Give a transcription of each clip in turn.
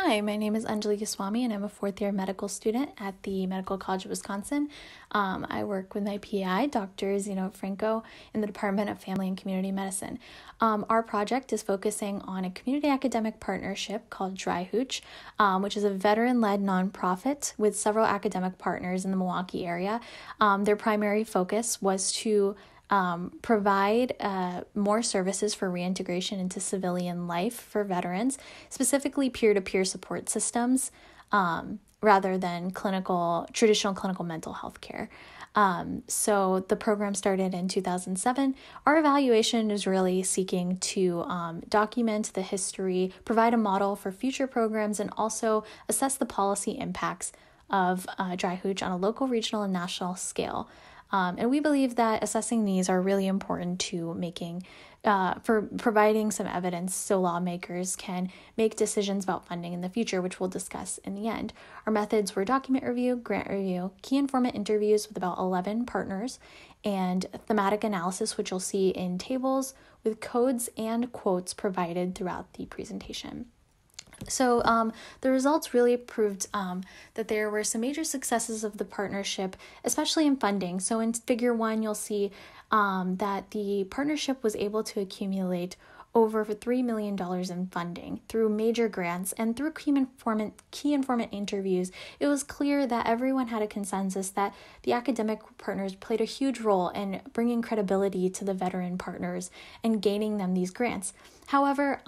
Hi, my name is Anjali Goswami, and I'm a fourth-year medical student at the Medical College of Wisconsin. I work with my PI, Dr. Zeno Franco, in the Department of Family and Community Medicine. Our project is focusing on a community academic partnership called DrPH, which is a veteran-led nonprofit with several academic partners in the Milwaukee area. Their primary focus was to provide more services for reintegration into civilian life for veterans, specifically peer-to-peer support systems, rather than traditional clinical mental health care. So the program started in 2007. Our evaluation is really seeking to document the history, provide a model for future programs, and also assess the policy impacts of DrPH on a local, regional, and national scale. And we believe that assessing these are really important to for providing some evidence so lawmakers can make decisions about funding in the future, which we'll discuss in the end. Our methods were document review, grant review, key informant interviews with about 11 partners, and thematic analysis, which you'll see in tables with codes and quotes provided throughout the presentation. So the results really proved that there were some major successes of the partnership, especially in funding. So in Figure 1, you'll see that the partnership was able to accumulate over $3 million in funding through major grants and through key informant interviews. It was clear that everyone had a consensus that the academic partners played a huge role in bringing credibility to the veteran partners and gaining them these grants. However,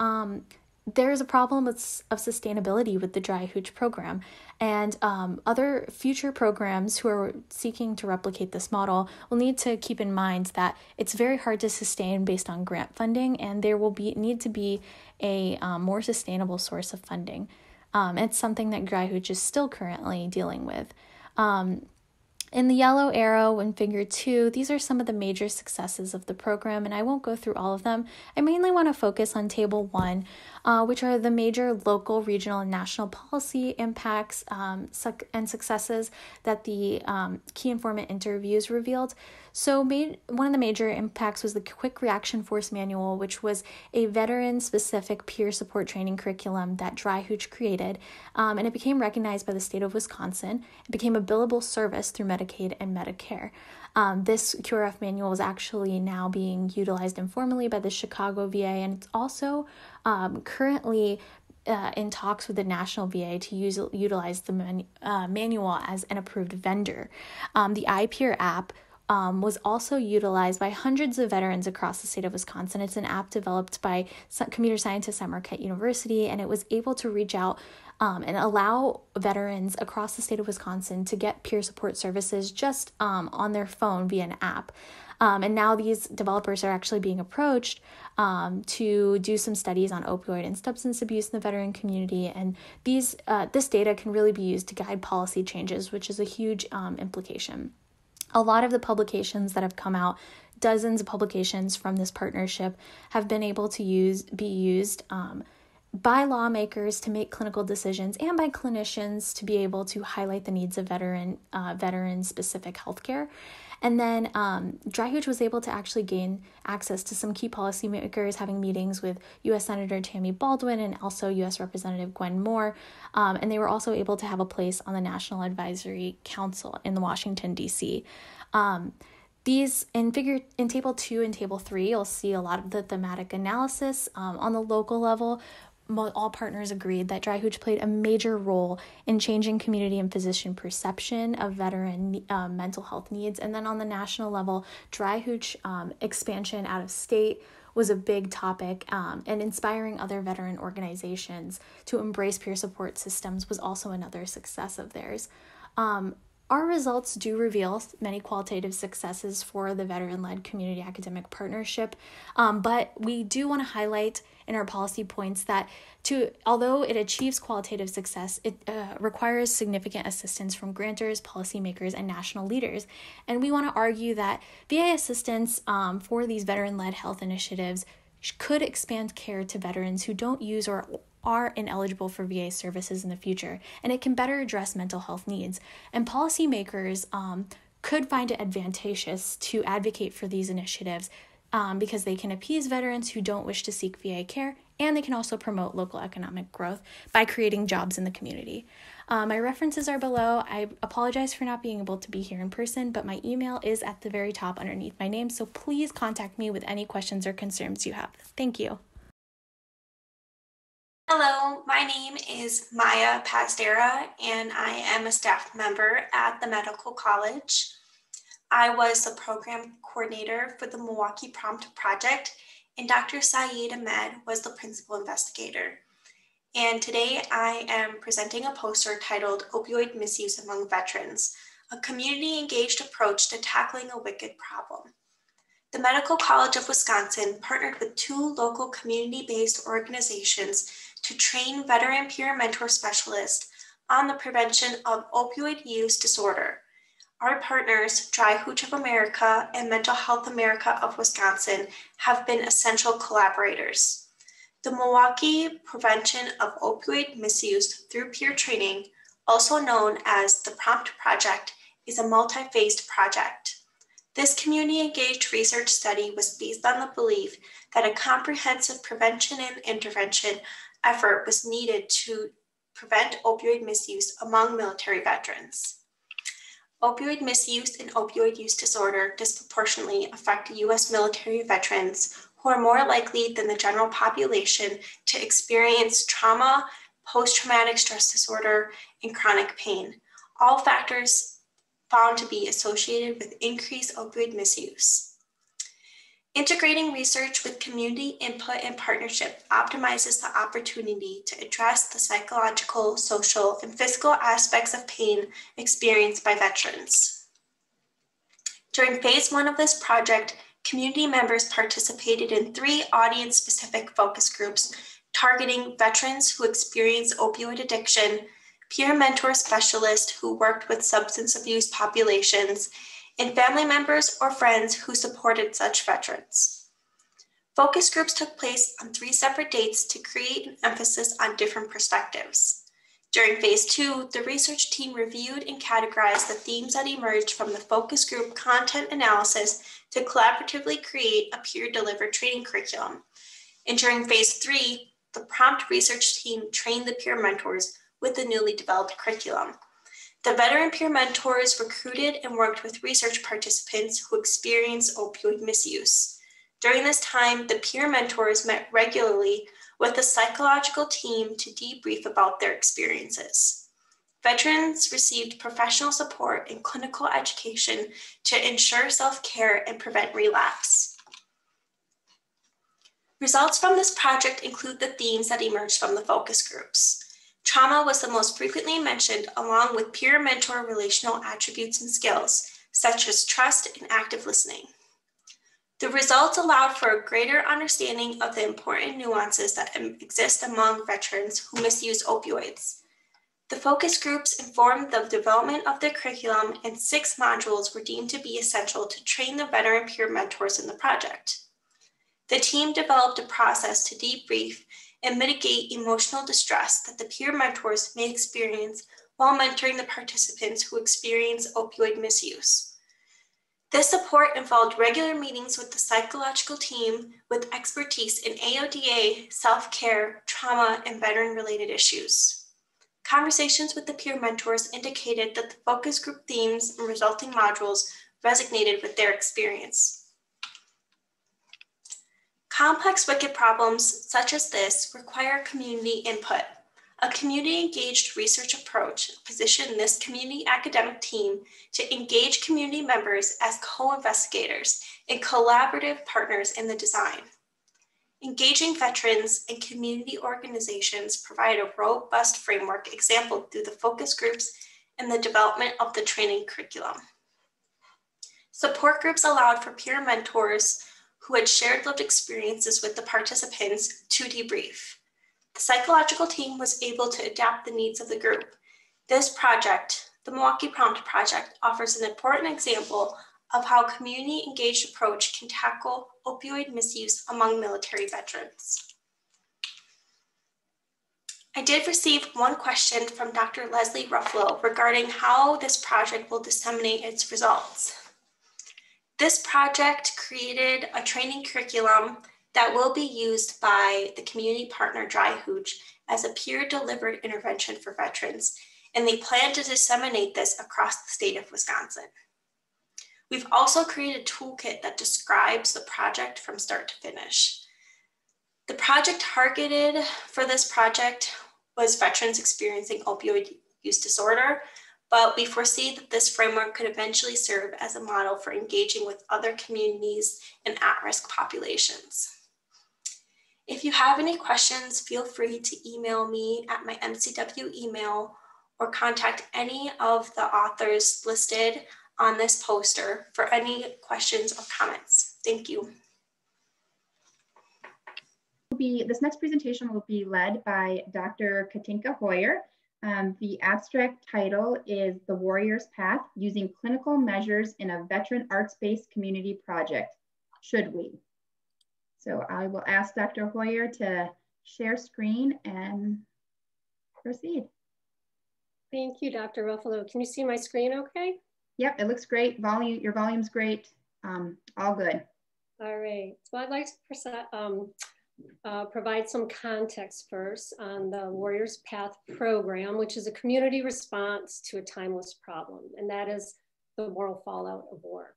there is a problem of sustainability with the DrPH program, and other future programs who are seeking to replicate this model will need to keep in mind that it's very hard to sustain based on grant funding, and there will need to be a more sustainable source of funding. It's something that DrPH is still currently dealing with. In the yellow arrow in Figure 2, these are some of the major successes of the program, and I won't go through all of them. I mainly want to focus on Table 1, which are the major local, regional, and national policy impacts and successes that the key informant interviews revealed. So one of the major impacts was the Quick Reaction Force Manual, which was a veteran-specific peer support training curriculum that DrPH created, and it became recognized by the state of Wisconsin. It became a billable service through Medicaid and Medicare. This QRF manual is actually now being utilized informally by the Chicago VA, and it's also currently in talks with the National VA to utilize the manual as an approved vendor. The iPeer app was also utilized by hundreds of veterans across the state of Wisconsin. It's an app developed by computer scientists at Marquette University, and it was able to reach out and allow veterans across the state of Wisconsin to get peer support services just on their phone via an app. And now these developers are actually being approached to do some studies on opioid and substance abuse in the veteran community, and this data can really be used to guide policy changes, which is a huge implication. A lot of the publications that have come out, dozens of publications from this partnership, have been able to be used by lawmakers to make clinical decisions and by clinicians to be able to highlight the needs of veteran-specific healthcare. And then DrPH was able to actually gain access to some key policymakers, having meetings with U.S. Senator Tammy Baldwin and also U.S. Representative Gwen Moore. And they were also able to have a place on the National Advisory Council in Washington, D.C. These in Table 2 and Table 3, you'll see a lot of the thematic analysis on the local level. All partners agreed that DrPH played a major role in changing community and physician perception of veteran mental health needs. And then on the national level, DrPH expansion out of state was a big topic, and inspiring other veteran organizations to embrace peer support systems was also another success of theirs. Our results do reveal many qualitative successes for the veteran-led community academic partnership, but we do want to highlight in our policy points that although it achieves qualitative success, it requires significant assistance from grantors, policymakers, and national leaders. And we want to argue that VA assistance for these veteran-led health initiatives could expand care to veterans who don't use or are ineligible for VA services in the future, and it can better address mental health needs. And policymakers could find it advantageous to advocate for these initiatives because they can appease veterans who don't wish to seek VA care and they can also promote local economic growth by creating jobs in the community. My references are below. I apologize for not being able to be here in person, but my email is at the very top underneath my name, so please contact me with any questions or concerns you have. Thank you. Hello, my name is Myah Pazdera, and I am a staff member at the Medical College. I was the program coordinator for the Milwaukee Prompt Project, and Dr. Syed Ahmed was the principal investigator. And today I am presenting a poster titled Opioid Misuse Among Veterans, a community-engaged approach to tackling a wicked problem. The Medical College of Wisconsin partnered with 2 local community-based organizations to train veteran peer mentor specialists on the prevention of opioid use disorder. Our partners, Dry Hooch of America and Mental Health America of Wisconsin, have been essential collaborators. The Milwaukee Prevention of Opioid Misuse through Peer Training, also known as the Prompt Project, is a multi-phased project. This community-engaged research study was based on the belief that a comprehensive prevention and intervention effort was needed to prevent opioid misuse among military veterans. Opioid misuse and opioid use disorder disproportionately affect U.S. military veterans who are more likely than the general population to experience trauma, post-traumatic stress disorder, and chronic pain, all factors found to be associated with increased opioid misuse. Integrating research with community input and partnership optimizes the opportunity to address the psychological, social, and physical aspects of pain experienced by veterans. During phase 1 of this project, community members participated in 3 audience-specific focus groups targeting veterans who experience opioid addiction, peer mentor specialists who worked with substance abuse populations, and family members or friends who supported such veterans. Focus groups took place on 3 separate dates to create an emphasis on different perspectives. During phase 2, the research team reviewed and categorized the themes that emerged from the focus group content analysis to collaboratively create a peer-delivered training curriculum. And during phase 3, the prompt research team trained the peer mentors with the newly developed curriculum. The veteran peer mentors recruited and worked with research participants who experienced opioid misuse. During this time, the peer mentors met regularly with the psychological team to debrief about their experiences. Veterans received professional support and clinical education to ensure self-care and prevent relapse. Results from this project include the themes that emerged from the focus groups. Trauma was the most frequently mentioned, along with peer mentor relational attributes and skills, such as trust and active listening. The results allowed for a greater understanding of the important nuances that exist among veterans who misuse opioids. The focus groups informed the development of the curriculum, and 6 modules were deemed to be essential to train the veteran peer mentors in the project. The team developed a process to debrief and mitigate emotional distress that the peer mentors may experience while mentoring the participants who experience opioid misuse. This support involved regular meetings with the psychological team with expertise in AODA, self-care, trauma, and veteran-related issues. Conversations with the peer mentors indicated that the focus group themes and resulting modules resonated with their experience. Complex wicked problems such as this require community input. A community-engaged research approach positioned this community academic team to engage community members as co-investigators and collaborative partners in the design. Engaging veterans and community organizations provide a robust framework exampled through the focus groups and the development of the training curriculum. Support groups allowed for peer mentors who had shared lived experiences with the participants to debrief. The psychological team was able to adapt the needs of the group. This project, the Milwaukee Prompt Project, offers an important example of how a community-engaged approach can tackle opioid misuse among military veterans. I did receive one question from Dr. Leslie Ruffalo regarding how this project will disseminate its results. This project created a training curriculum that will be used by the community partner DrPH as a peer-delivered intervention for veterans, and they plan to disseminate this across the state of Wisconsin. We've also created a toolkit that describes the project from start to finish. The project targeted for this project was veterans experiencing opioid use disorder, but we foresee that this framework could eventually serve as a model for engaging with other communities and at-risk populations. If you have any questions, feel free to email me at my MCW email or contact any of the authors listed on this poster for any questions or comments. Thank you. This next presentation will be led by Dr. Katinka Hooyer. The abstract title is The Warrior's Path, Using Clinical Measures in a Veteran Arts-Based Community Project. Should we? So I will ask Dr. Hooyer to share screen and proceed. Thank you, Dr. Ruffalo. Can you see my screen okay? Yep, it looks great. Your volume's great. All good. All right. So I'd like to provide some context first on the Warrior's Path program, which is a community response to a timeless problem, and that is the moral fallout of war.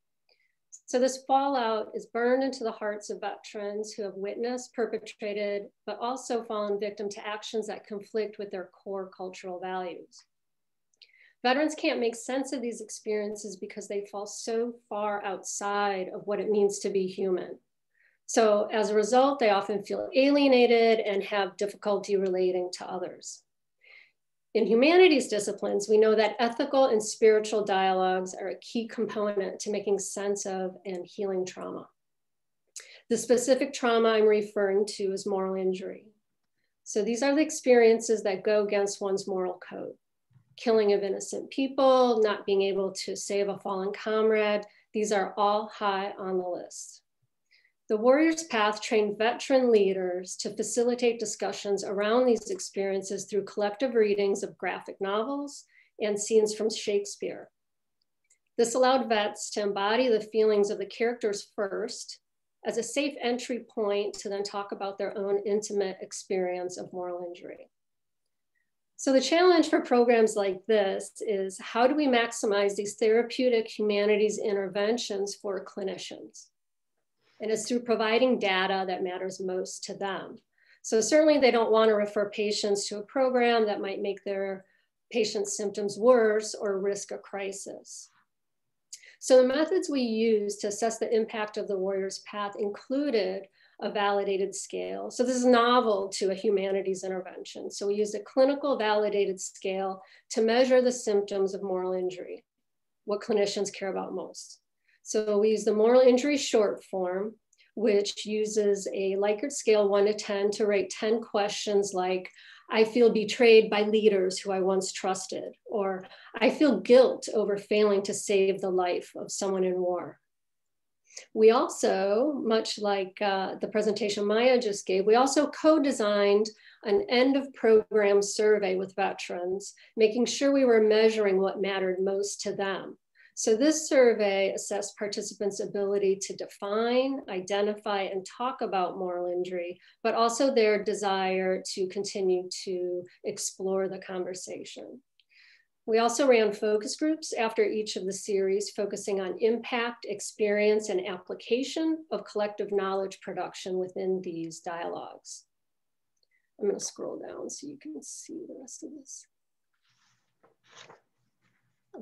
So this fallout is burned into the hearts of veterans who have witnessed, perpetrated, but also fallen victim to actions that conflict with their core cultural values. Veterans can't make sense of these experiences because they fall so far outside of what it means to be human. So as a result, they often feel alienated and have difficulty relating to others. In humanities disciplines, we know that ethical and spiritual dialogues are a key component to making sense of and healing trauma. The specific trauma I'm referring to is moral injury. So these are the experiences that go against one's moral code. Killing of innocent people, not being able to save a fallen comrade, these are all high on the list. The Warrior's Path trained veteran leaders to facilitate discussions around these experiences through collective readings of graphic novels and scenes from Shakespeare. This allowed vets to embody the feelings of the characters first as a safe entry point to then talk about their own intimate experience of moral injury. So the challenge for programs like this is, how do we maximize these therapeutic humanities interventions for clinicians? And it's through providing data that matters most to them. So certainly they don't want to refer patients to a program that might make their patient's symptoms worse or risk a crisis. So the methods we used to assess the impact of the Warrior's Path included a validated scale. So this is novel to a humanities intervention. So we used a clinical validated scale to measure the symptoms of moral injury, what clinicians care about most. So we use the moral injury short form, which uses a Likert scale 1 to 10 to rate 10 questions like, I feel betrayed by leaders who I once trusted, or I feel guilt over failing to save the life of someone in war. We also, much like the presentation Myah just gave, we also co-designed an end of program survey with veterans, making sure we were measuring what mattered most to them. So this survey assessed participants' ability to define, identify, and talk about moral injury, but also their desire to continue to explore the conversation. We also ran focus groups after each of the series, focusing on impact, experience, and application of collective knowledge production within these dialogues. I'm going to scroll down so you can see the rest of this.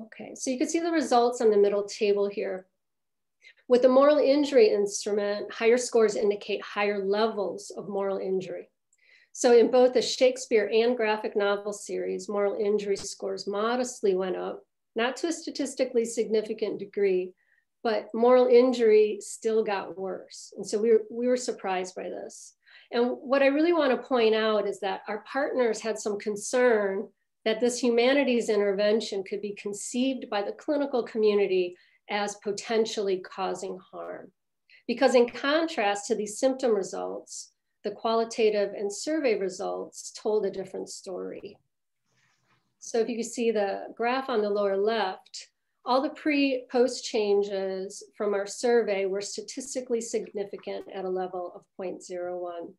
Okay, so you can see the results on the middle table here. With the moral injury instrument, higher scores indicate higher levels of moral injury. So in both the Shakespeare and graphic novel series, moral injury scores modestly went up, not to a statistically significant degree, but moral injury still got worse. And so we were surprised by this. And what I really want to point out is that our partners had some concern that this humanities intervention could be conceived by the clinical community as potentially causing harm. Because in contrast to these symptom results, the qualitative and survey results told a different story. So if you can see the graph on the lower left, all the pre-post changes from our survey were statistically significant at a level of 0.01.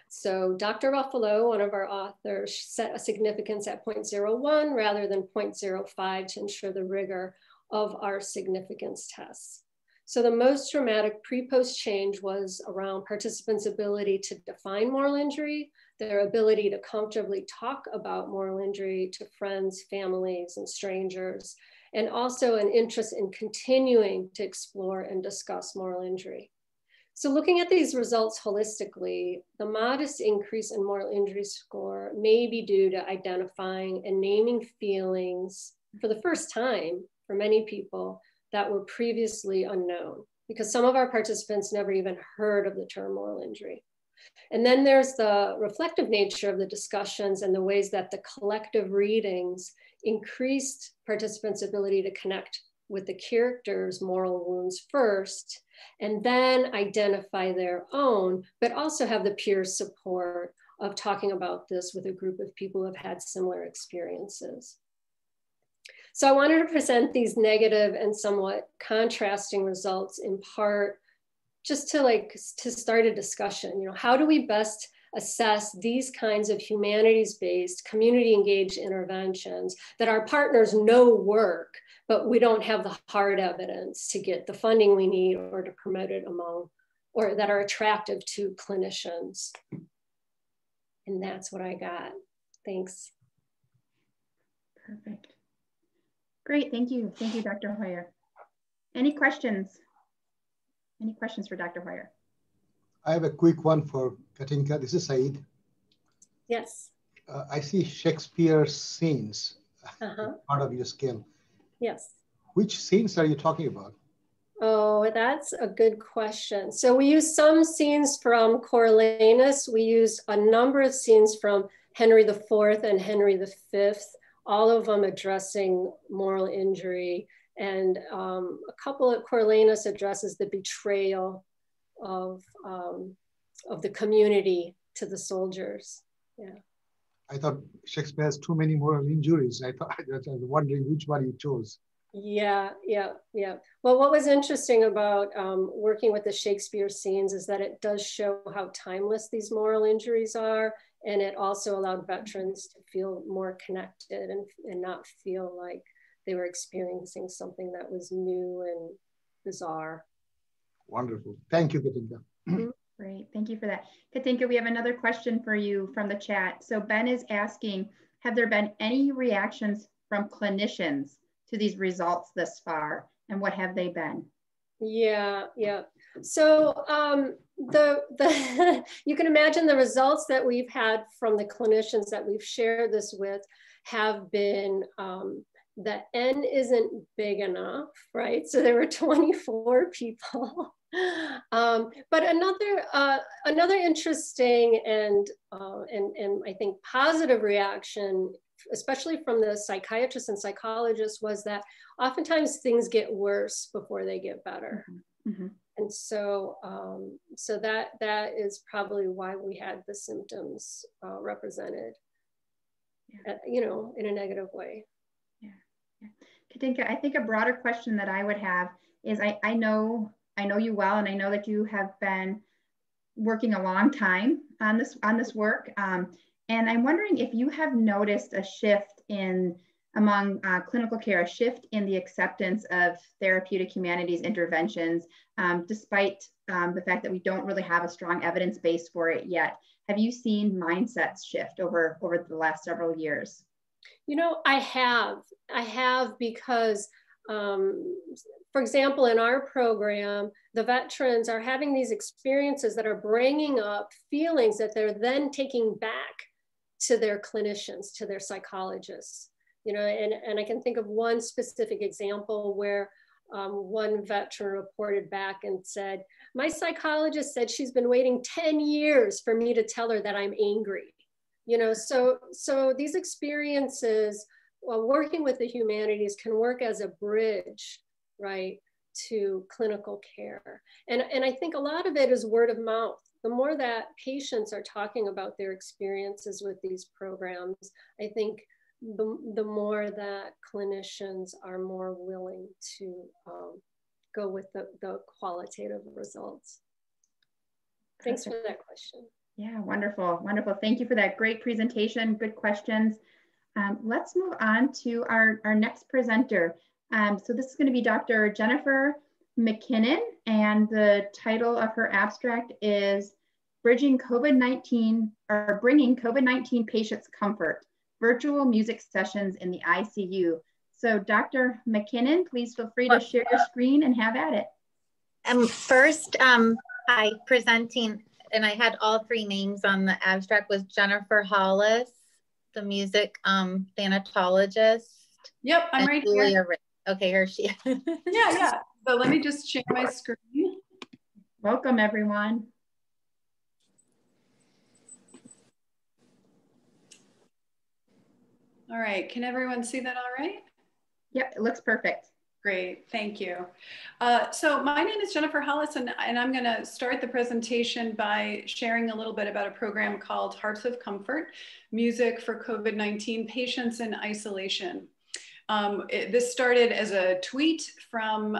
So Dr. Ruffalo, one of our authors, set a significance at 0.01 rather than 0.05 to ensure the rigor of our significance tests. So the most dramatic pre-post change was around participants' ability to define moral injury, their ability to comfortably talk about moral injury to friends, families, and strangers, and also an interest in continuing to explore and discuss moral injury. So looking at these results holistically, the modest increase in moral injury score may be due to identifying and naming feelings for the first time for many people that were previously unknown, because some of our participants never even heard of the term moral injury. And then there's the reflective nature of the discussions and the ways that the collective readings increased participants' ability to connect with the character's moral wounds first, and then identify their own, but also have the peer support of talking about this with a group of people who have had similar experiences. So I wanted to present these negative and somewhat contrasting results in part just to start a discussion. You know, how do we best assess these kinds of humanities-based, community-engaged interventions that our partners know work, but we don't have the hard evidence to get the funding we need or to promote it among, or that are attractive to clinicians. And that's what I got. Thanks. Perfect. Great, thank you. Thank you, Dr. Hooyer. Any questions? Any questions for Dr. Hooyer? I have a quick one for Katinka. This is Said. Yes. I see Shakespeare scenes part of your scale. Yes. Which scenes are you talking about? Oh, that's a good question. So we use some scenes from Coriolanus. We use a number of scenes from Henry IV and Henry V, all of them addressing moral injury. And a couple of Coriolanus addresses the betrayal of the community to the soldiers. Yeah. I thought Shakespeare has too many moral injuries. I was wondering which one you chose. Yeah. Well, what was interesting about working with the Shakespeare scenes is that it does show how timeless these moral injuries are. And it also allowed veterans to feel more connected and not feel like they were experiencing something that was new and bizarre. Wonderful. Thank you, Katinka. Great, thank you for that. Katinka, we have another question for you from the chat. So Ben is asking, have there been any reactions from clinicians to these results thus far, and what have they been? Yeah. So you can imagine the results that we've had from the clinicians that we've shared this with have been the N isn't big enough, right? So there were 24 people. But another interesting and I think positive reaction, especially from the psychiatrists and psychologists, was that oftentimes things get worse before they get better. Mm-hmm. And so, so that is probably why we had the symptoms represented, in a negative way. Yeah. Katinka, I think a broader question that I would have is, I know you well, and I know that you have been working a long time on this work. And I'm wondering if you have noticed a shift among clinical care, a shift in the acceptance of therapeutic humanities interventions, despite the fact that we don't really have a strong evidence base for it yet. Have you seen mindsets shift over the last several years? I have because, for example, in our program, the veterans are having these experiences that are bringing up feelings that they're then taking back to their clinicians, to their psychologists. And I can think of one specific example where one veteran reported back and said, my psychologist said she's been waiting 10 years for me to tell her that I'm angry. So these experiences, working with the humanities, can work as a bridge, right, to clinical care. And I think a lot of it is word of mouth. The more that patients are talking about their experiences with these programs, I think the more that clinicians are more willing to go with the qualitative results. Thanks for that question. Yeah, wonderful, wonderful. Thank you for that great presentation, good questions. Let's move on to our next presenter. So this is going to be Dr. Jennifer Mckinnon, and the title of her abstract is Bridging COVID-19 or Bringing COVID-19 Patients Comfort, Virtual Music Sessions in the ICU. So Dr. Mackinnon, please feel free to share your screen and have at it. First, I presenting, and I had all three names on the abstract, was Jennifer Hollis, the music thanatologist. Yep, I'm right here. Okay, here she is. Yeah. So let me just share my screen. Welcome, everyone. All right, can everyone see that all right? Yep, it looks perfect. Great, thank you. So my name is Jennifer Hollis, and I'm going to start the presentation by sharing a little bit about a program called Harps of Comfort, Music for COVID-19 Patients in Isolation. This started as a tweet from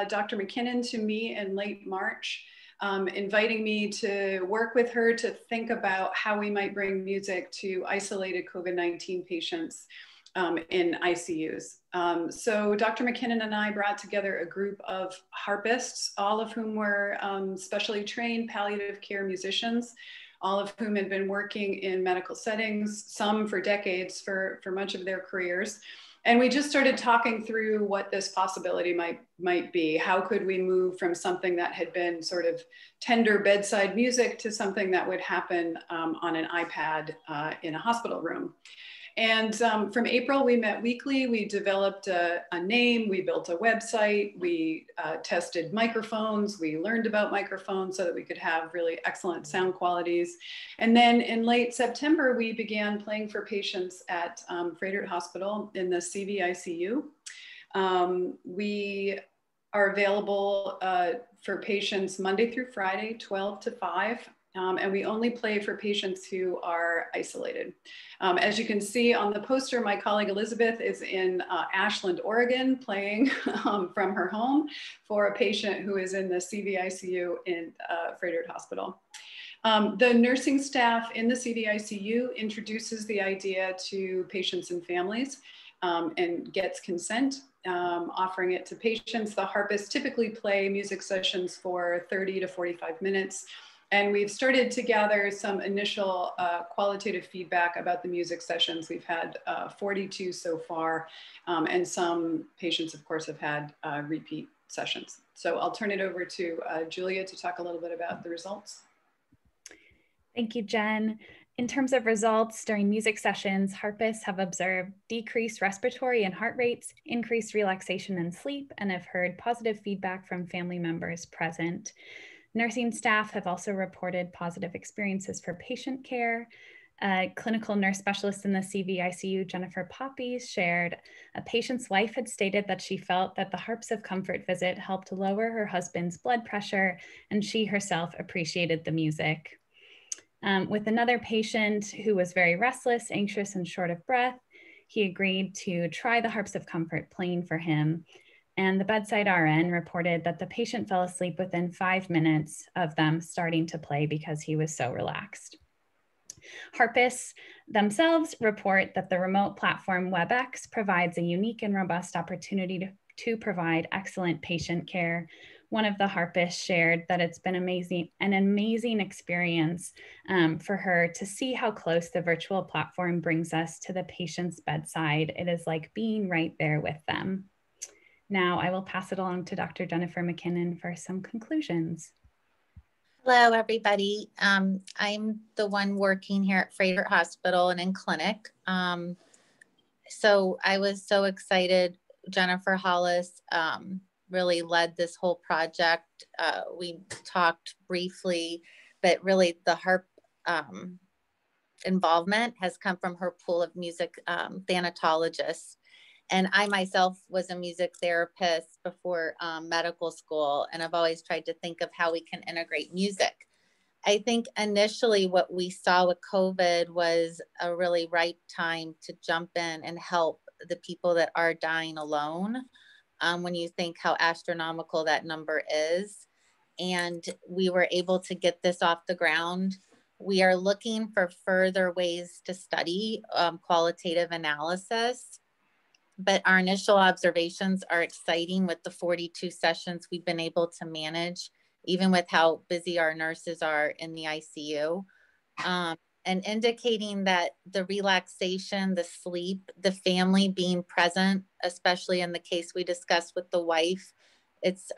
Dr. McKinnon to me in late March, inviting me to work with her to think about how we might bring music to isolated COVID-19 patients in ICUs. So Dr. McKinnon and I brought together a group of harpists, all of whom were specially trained palliative care musicians, all of whom had been working in medical settings, some for decades, for much of their careers. And we just started talking through what this possibility might be. How could we move from something that had been sort of tender bedside music to something that would happen on an iPad in a hospital room? And from April, we met weekly. We developed a name, we built a website, we tested microphones, we learned about microphones so that we could have really excellent sound qualities. And then in late September, we began playing for patients at Frederick Hospital in the CVICU. We are available for patients Monday through Friday, 12 to 5. And we only play for patients who are isolated. As you can see on the poster, my colleague Elizabeth is in Ashland, Oregon, playing from her home for a patient who is in the CVICU in Frederick Hospital. The nursing staff in the CVICU introduces the idea to patients and families and gets consent, offering it to patients. The harpists typically play music sessions for 30 to 45 minutes. And we've started to gather some initial qualitative feedback about the music sessions. We've had 42 so far, and some patients, of course, have had repeat sessions. So I'll turn it over to Julia to talk a little bit about the results. Thank you, Jen. In terms of results, during music sessions, harpists have observed decreased respiratory and heart rates, increased relaxation and sleep, and have heard positive feedback from family members present. Nursing staff have also reported positive experiences for patient care. Clinical nurse specialist in the CVICU, Jennifer Poppies, shared a patient's wife had stated that she felt that the Harps of Comfort visit helped lower her husband's blood pressure, and she herself appreciated the music. With another patient who was very restless, anxious, and short of breath, he agreed to try the Harps of Comfort playing for him. And the bedside RN reported that the patient fell asleep within 5 minutes of them starting to play because he was so relaxed. Harpists themselves report that the remote platform WebEx provides a unique and robust opportunity to provide excellent patient care. One of the harpists shared that it's been an amazing experience for her to see how close the virtual platform brings us to the patient's bedside. It is like being right there with them. Now I will pass it along to Dr. Jennifer McKinnon for some conclusions. Hello, everybody. I'm the one working here at Frederick Hospital and in clinic. So I was so excited. Jennifer Hollis really led this whole project. We talked briefly, but really the harp involvement has come from her pool of music thanatologists. And I myself was a music therapist before medical school, and I've always tried to think of how we can integrate music I think initially what we saw with COVID was a really ripe time to jump in and help the people that are dying alone. When you think how astronomical that number is. And we were able to get this off the ground. We are looking for further ways to study qualitative analysis, but our initial observations are exciting with the 42 sessions we've been able to manage, even with how busy our nurses are in the ICU. And indicating that the relaxation, the sleep, the family being present, especially in the case we discussed with the wife, it's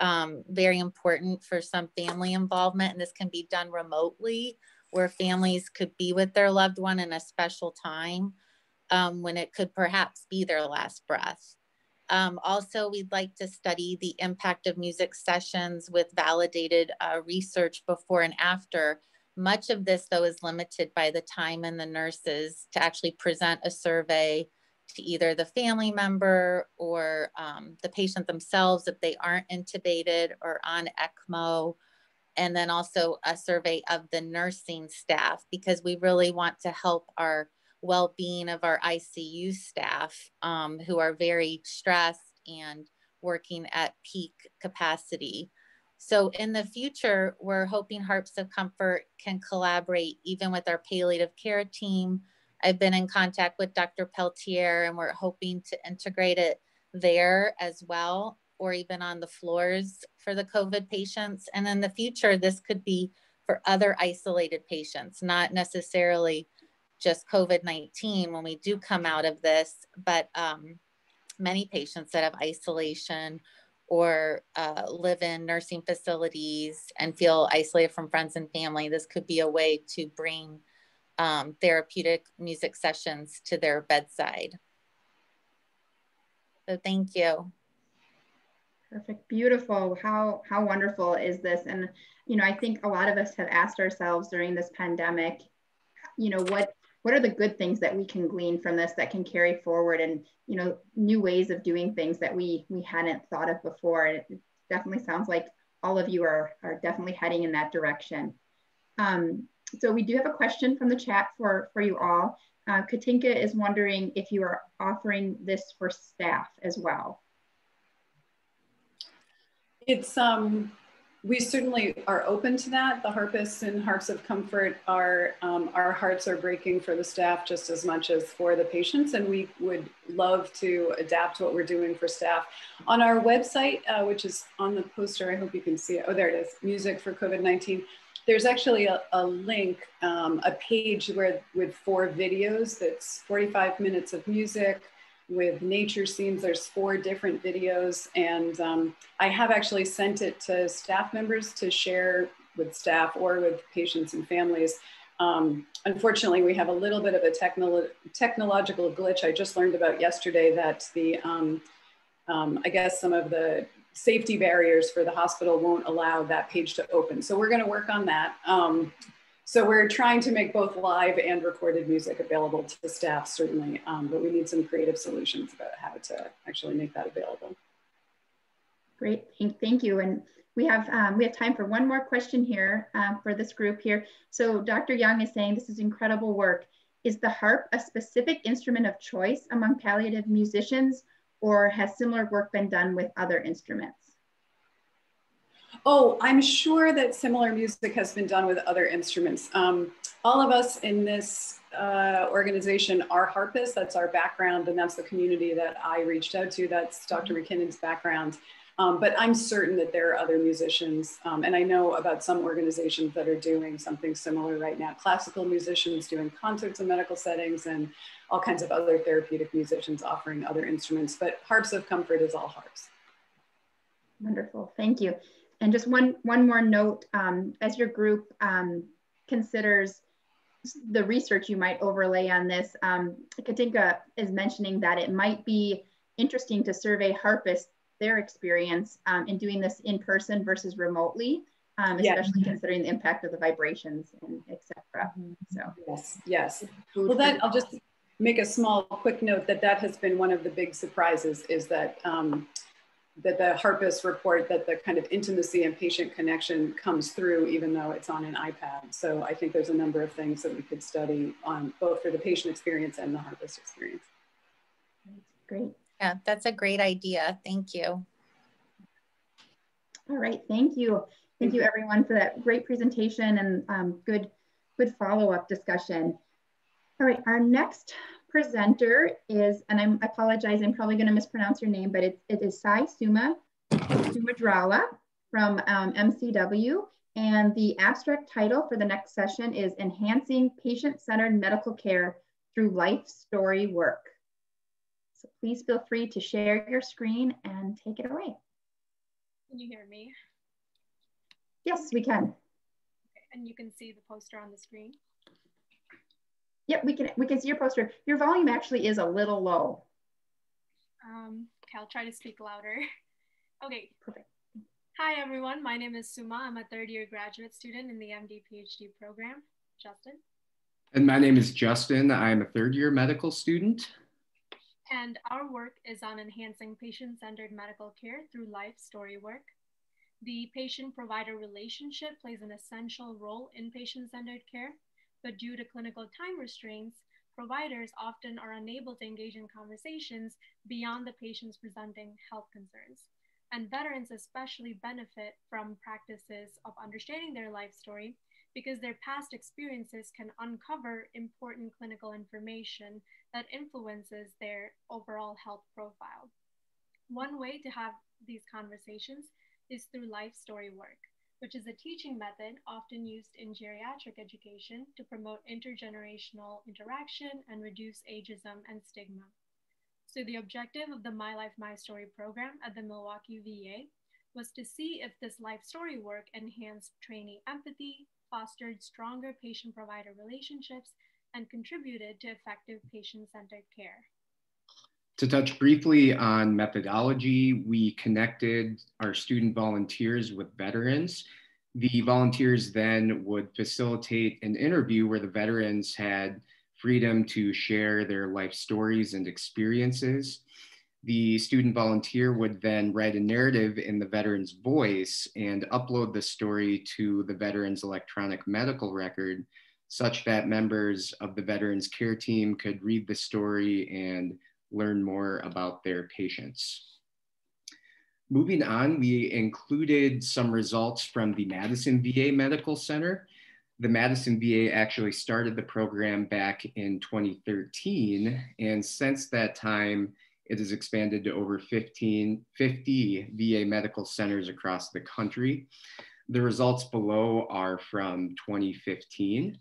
very important for some family involvement. And this can be done remotely, where families could be with their loved one in a special time when it could perhaps be their last breath. Also, we'd like to study the impact of music sessions with validated research before and after. Much of this, though, is limited by the time and the nurses to actually present a survey to either the family member or the patient themselves if they aren't intubated or on ECMO, and then also a survey of the nursing staff, because we really want to help our well-being of our ICU staff who are very stressed and working at peak capacity. So in the future, we're hoping Harps of Comfort can collaborate even with our palliative care team. I've been in contact with Dr. Peltier, and we're hoping to integrate it there as well, or even on the floors for the COVID patients. And in the future, this could be for other isolated patients, not necessarily just COVID-19 when we do come out of this, but many patients that have isolation or live in nursing facilities and feel isolated from friends and family. This could be a way to bring therapeutic music sessions to their bedside. So thank you. Perfect, beautiful. How wonderful is this? And, you know, I think a lot of us have asked ourselves during this pandemic, you know, what are the good things that we can glean from this that can carry forward, and, you know, new ways of doing things that we hadn't thought of before. And it definitely sounds like all of you are definitely heading in that direction. So we do have a question from the chat for you all. Katinka is wondering if you are offering this for staff as well. It's, we certainly are open to that. The Harpists and Harps of Comfort are, our hearts are breaking for the staff just as much as for the patients. And we would love to adapt what we're doing for staff. On our website, which is on the poster, I hope you can see it. Oh, there it is, Music for COVID-19. There's actually a link, a page with 4 videos that's 45 minutes of music with nature scenes. There's 4 different videos, and I have actually sent it to staff members to share with staff or with patients and families. Unfortunately, we have a little bit of a technological glitch I just learned about yesterday, that the, I guess some of the safety barriers for the hospital won't allow that page to open. So we're gonna work on that. So we're trying to make both live and recorded music available to the staff, certainly, but we need some creative solutions about how to actually make that available. Great, thank you. And we have time for one more question here for this group here. So Dr. Young is saying, this is incredible work. Is the harp a specific instrument of choice among palliative musicians, or has similar work been done with other instruments? Oh, I'm sure that similar music has been done with other instruments. All of us in this organization are harpists. That's our background, and that's the community that I reached out to. That's Dr. McKinnon's background. But I'm certain that there are other musicians, and I know about some organizations that are doing something similar right now. Classical musicians doing concerts in medical settings, and all kinds of other therapeutic musicians offering other instruments. But Harps of Comfort is all harps. Wonderful, thank you. And just one more note, as your group considers the research you might overlay on this, Katinka is mentioning that it might be interesting to survey harpists, their experience in doing this in person versus remotely, especially considering the impact of the vibrations and et cetera. So yes. Well, that I'll just make a small quick note that has been one of the big surprises, is that the Harpus report that the kind of intimacy and patient connection comes through even though it's on an iPad. So I think there's a number of things that we could study on both for the patient experience and the Harpus experience. Great. Yeah, that's a great idea. Thank you. All right, thank you. Thank you everyone for that great presentation and good follow-up discussion. All right, our next presenter is, and I apologize, I'm probably going to mispronounce your name, but it is Sai Suma Samudrala from MCW. And the abstract title for the next session is Enhancing Patient-Centered Medical Care Through Life Story Work. So please feel free to share your screen and take it away. Can you hear me? Yes, we can. Okay. And you can see the poster on the screen? Yep, we can see your poster. Your volume actually is a little low. Okay, I'll try to speak louder. Okay. Perfect. Hi everyone, my name is Suma. I'm a third-year graduate student in the MD-PhD program. Justin? And my name is Justin. I'm a third-year medical student. And our work is on enhancing patient-centered medical care through life story work. The patient-provider relationship plays an essential role in patient-centered care, but due to clinical time restraints, providers often are unable to engage in conversations beyond the patient's presenting health concerns. And veterans especially benefit from practices of understanding their life story because their past experiences can uncover important clinical information that influences their overall health profile. One way to have these conversations is through life story work, which is a teaching method often used in geriatric education to promote intergenerational interaction and reduce ageism and stigma. So the objective of the My Life, My Story program at the Milwaukee VA was to see if this life story work enhanced trainee empathy, fostered stronger patient-provider relationships, and contributed to effective patient-centered care. To touch briefly on methodology, we connected our student volunteers with veterans. The volunteers then would facilitate an interview where the veterans had freedom to share their life stories and experiences. The student volunteer would then write a narrative in the veteran's voice and upload the story to the veteran's electronic medical record, such that members of the veterans care team could read the story and learn more about their patients. Moving on, we included some results from the Madison VA Medical Center. The Madison VA actually started the program back in 2013, and since that time, it has expanded to over 50 VA medical centers across the country. The results below are from 2015.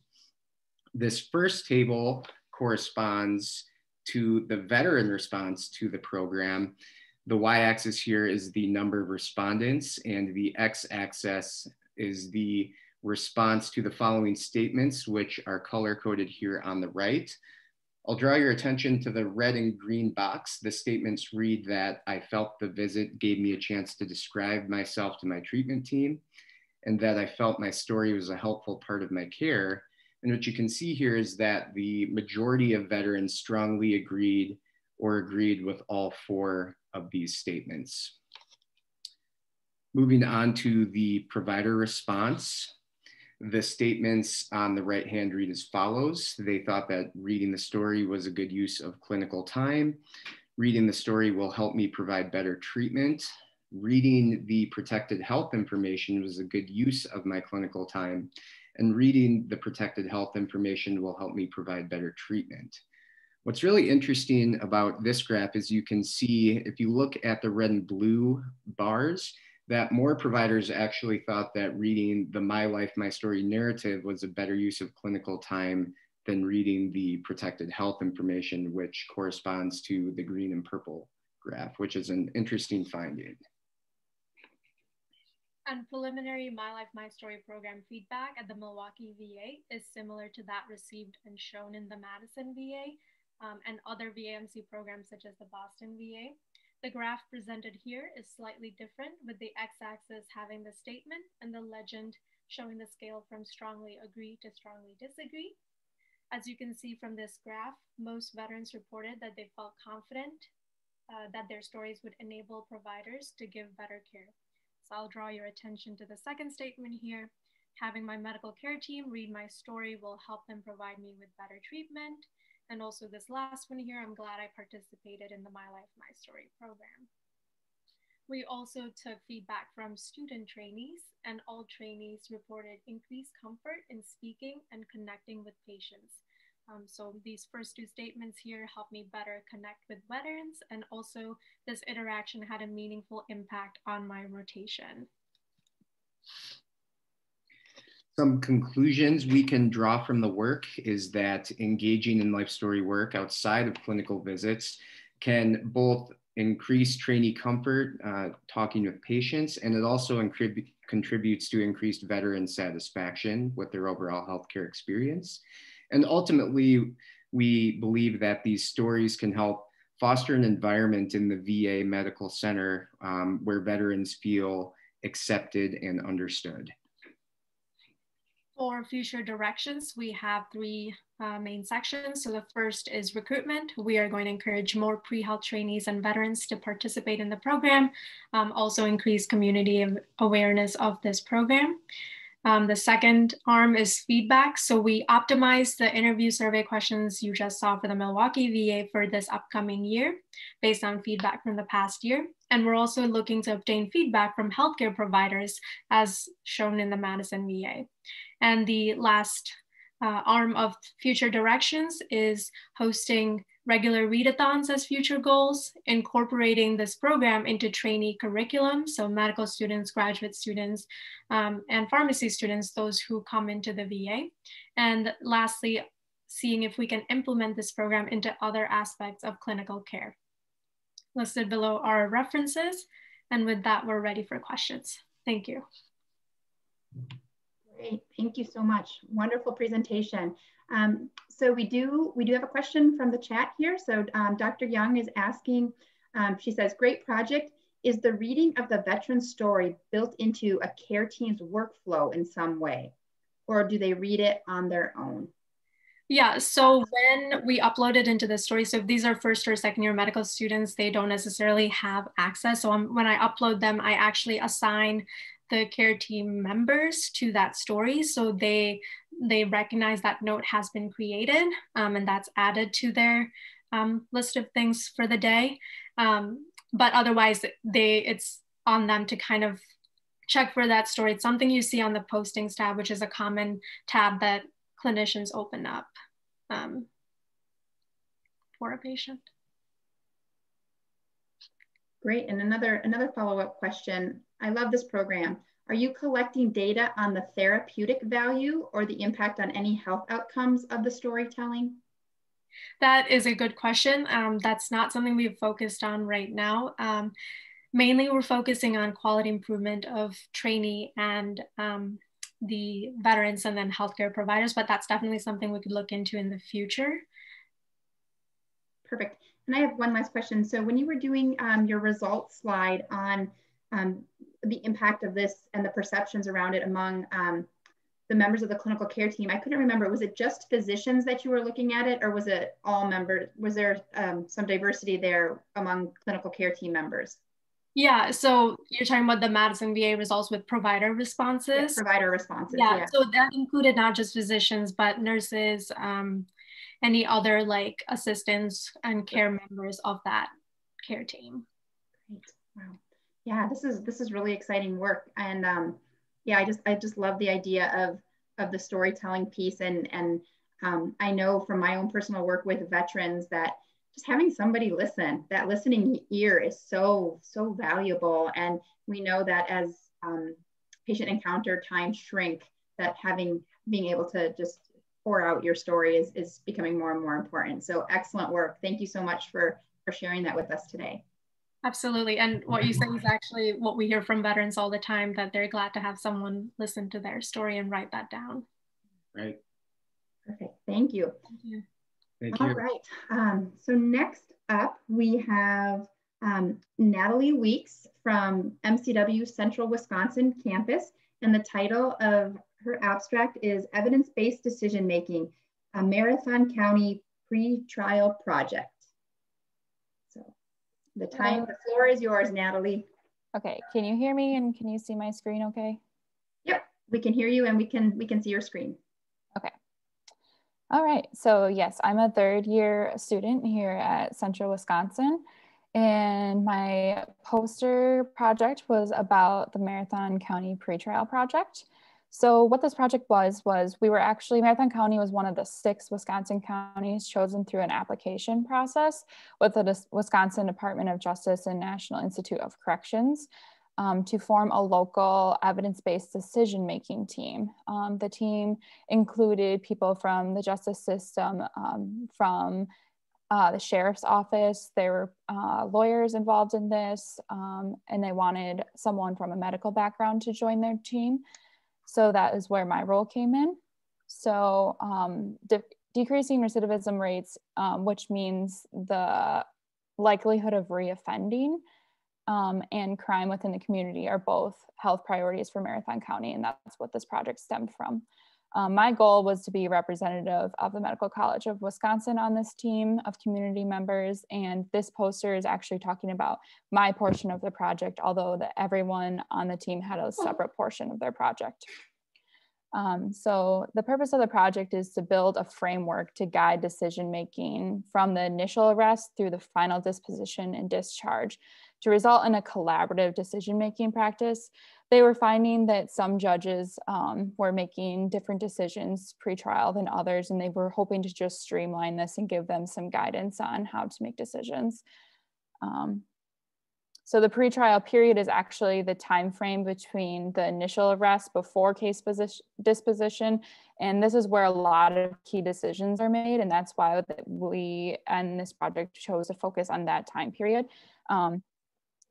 This first table corresponds to the veteran response to the program. The y-axis here is the number of respondents, and the x-axis is the response to the following statements, which are color-coded here on the right. I'll draw your attention to the red and green box. The statements read that I felt the visit gave me a chance to describe myself to my treatment team, and that I felt my story was a helpful part of my care. And what you can see here is that the majority of veterans strongly agreed or agreed with all four of these statements. Moving on to the provider response. The statements on the right hand read as follows. They thought that reading the story was a good use of clinical time. Reading the story will help me provide better treatment. Reading the protected health information was a good use of my clinical time. And reading the protected health information will help me provide better treatment. What's really interesting about this graph is you can see, if you look at the red and blue bars, that more providers actually thought that reading the My Life, My Story narrative was a better use of clinical time than reading the protected health information, which corresponds to the green and purple graph, which is an interesting finding. And preliminary My Life, My Story program feedback at the Milwaukee VA is similar to that received and shown in the Madison VA and other VAMC programs such as the Boston VA. The graph presented here is slightly different, with the x-axis having the statement and the legend showing the scale from strongly agree to strongly disagree. As you can see from this graph, most veterans reported that they felt confident that their stories would enable providers to give better care. So I'll draw your attention to the second statement here. Having my medical care team read my story will help them provide me with better treatment. And also this last one here, I'm glad I participated in the My Life, My Story program. We also took feedback from student trainees, and all trainees reported increased comfort in speaking and connecting with patients. So these first two statements here helped me better connect with veterans, and also this interaction had a meaningful impact on my rotation. Some conclusions we can draw from the work is that engaging in life story work outside of clinical visits can both increase trainee comfort, talking with patients, and it also contributes to increased veteran satisfaction with their overall healthcare experience. And ultimately, we believe that these stories can help foster an environment in the VA Medical Center where veterans feel accepted and understood. For future directions, we have three main sections. So the first is recruitment. We are going to encourage more pre-health trainees and veterans to participate in the program, also increase community awareness of this program. The second arm is feedback. So we optimized the interview survey questions you just saw for the Milwaukee VA for this upcoming year based on feedback from the past year. And we're also looking to obtain feedback from healthcare providers as shown in the Madison VA. And the last arm of future directions is hosting regular readathons as future goals, incorporating this program into trainee curriculum, so medical students, graduate students, and pharmacy students, those who come into the VA. And lastly, seeing if we can implement this program into other aspects of clinical care. Listed below are references, and with that, we're ready for questions. Thank you. Great, thank you so much. Wonderful presentation. So we do have a question from the chat here. So Dr. Young is asking, she says, great project. Is the reading of the veteran's story built into a care team's workflow in some way, or do they read it on their own? Yeah, so when we upload it into the story, so if these are first or second year medical students, they don't necessarily have access. So when I upload them, I actually assign the care team members to that story. So they recognize that note has been created and that's added to their list of things for the day. But otherwise it's on them to kind of check for that story. It's something you see on the postings tab, which is a common tab that clinicians open up for a patient. Great, and another follow-up question. I love this program. Are you collecting data on the therapeutic value or the impact on any health outcomes of the storytelling? That is a good question. That's not something we've focused on right now. Mainly we're focusing on quality improvement of trainee and the veterans and then healthcare providers, but that's definitely something we could look into in the future. Perfect. And I have one last question. So when you were doing your results slide on the impact of this and the perceptions around it among the members of the clinical care team, I couldn't remember, was it just physicians that you were looking at it, or was it all members? Was there some diversity there among clinical care team members? Yeah, so you're talking about the Madison VA results with provider responses? Yeah, provider responses, yeah. So that included not just physicians, but nurses, any other like assistants and care members of that care team. Great, wow. Yeah, this is really exciting work. And yeah, I just love the idea of the storytelling piece. And I know from my own personal work with veterans that just having somebody listen, that listening ear is so valuable. And we know that as patient encounter times shrink, that being able to just pour out your story is becoming more and more important. So excellent work. Thank you so much for sharing that with us today. Absolutely. And what you say is actually what we hear from veterans all the time, that they're glad to have someone listen to their story and write that down. Right. Perfect. Thank you. Thank you. Thank you. All right. So next up, we have Natalie Weeks from MCW Central Wisconsin campus. And the title of her abstract is Evidence-Based Decision-Making, a Marathon County Pre-Trial Project. So The floor is yours, Natalie. Okay, can you hear me and can you see my screen okay? Yep, we can hear you and we can see your screen. Okay. All right, so yes, I'm a third year student here at Central Wisconsin, and my poster project was about the Marathon County pretrial project. So what this project was we were actually, Marathon County was one of the 6 Wisconsin counties chosen through an application process with the Wisconsin Department of Justice and National Institute of Corrections to form a local evidence-based decision-making team. The team included people from the justice system, from the sheriff's office. There were lawyers involved in this, and they wanted someone from a medical background to join their team. So that is where my role came in. So decreasing recidivism rates, which means the likelihood of reoffending and crime within the community are both health priorities for Marathon County, and that's what this project stemmed from. My goal was to be representative of the Medical College of Wisconsin on this team of community members, and this poster is actually talking about my portion of the project, although everyone on the team had a separate portion of their project. So the purpose of the project is to build a framework to guide decision-making from the initial arrest through the final disposition and discharge to result in a collaborative decision-making practice. They were finding that some judges were making different decisions pre-trial than others, and they were hoping to just streamline this and give them some guidance on how to make decisions. So the pretrial period is actually the time frame between the initial arrest before case disposition, and this is where a lot of key decisions are made, and that's why we and this project chose to focus on that time period.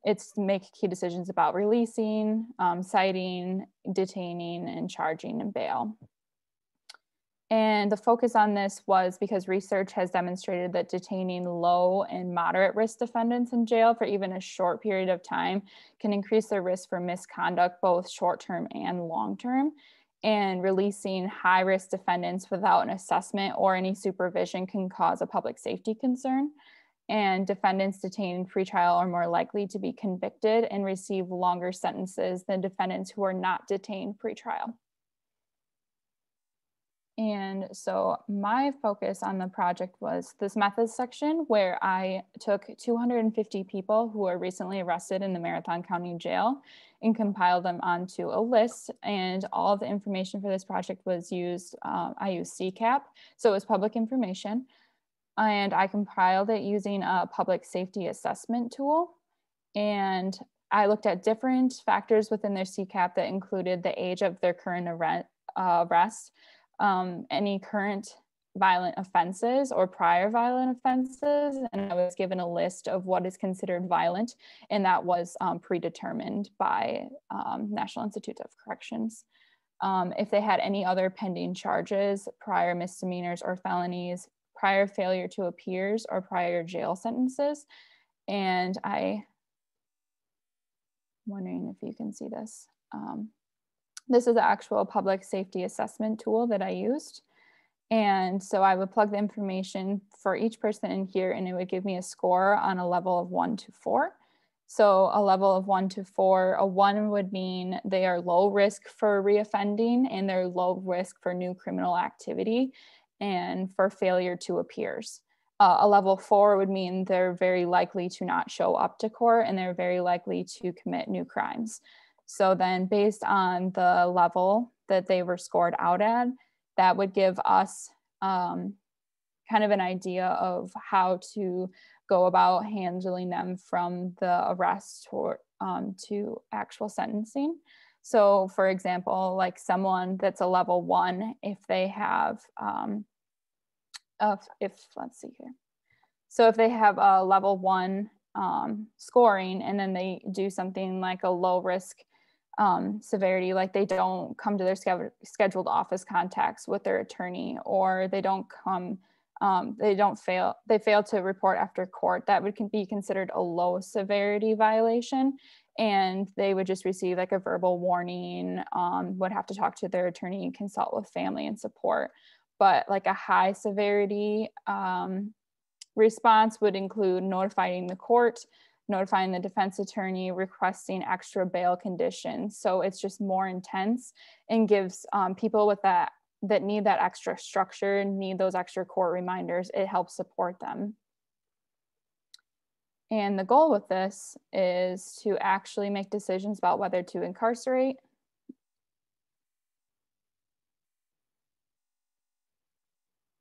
It's to make key decisions about releasing, citing, detaining, and charging and bail. And the focus on this was because research has demonstrated that detaining low and moderate risk defendants in jail for even a short period of time can increase their risk for misconduct, both short-term and long-term. And releasing high-risk defendants without an assessment or any supervision can cause a public safety concern. And defendants detained pretrial are more likely to be convicted and receive longer sentences than defendants who are not detained pretrial. And so my focus on the project was this methods section, where I took 250 people who were recently arrested in the Marathon County Jail and compiled them onto a list. And all of the information for this project was used, I used CCAP, so it was public information. And I compiled it using a public safety assessment tool. And I looked at different factors within their CCAP that included the age of their current arrest, any current violent offenses or prior violent offenses, and I was given a list of what is considered violent, and that was predetermined by National Institute of Corrections. If they had any other pending charges, prior misdemeanors or felonies, prior failure to appears, or prior jail sentences. And I'm wondering if you can see this. This is the actual public safety assessment tool that I used. And so I would plug the information for each person in here, and it would give me a score on a level of 1 to 4. So a level of 1 to 4, a 1 would mean they are low risk for reoffending and they're low risk for new criminal activity and for failure to appears. A level 4 would mean they're very likely to not show up to court and they're very likely to commit new crimes. So then based on the level that they were scored out at, that would give us kind of an idea of how to go about handling them from the arrest to actual sentencing. So for example, like someone that's a level 1, if they have, let's see here. So if they have a level 1 scoring and then they do something like a low risk severity, like they don't come to their scheduled office contacts with their attorney, or they don't come, they fail to report after court, that would be considered a low severity violation. And they would just receive like a verbal warning, would have to talk to their attorney and consult with family and support. But like a high severity response would include notifying the court, notifying the defense attorney, requesting extra bail conditions. So it's just more intense and gives people with that need that extra structure, need those extra court reminders, it helps support them. And the goal with this is to actually make decisions about whether to incarcerate,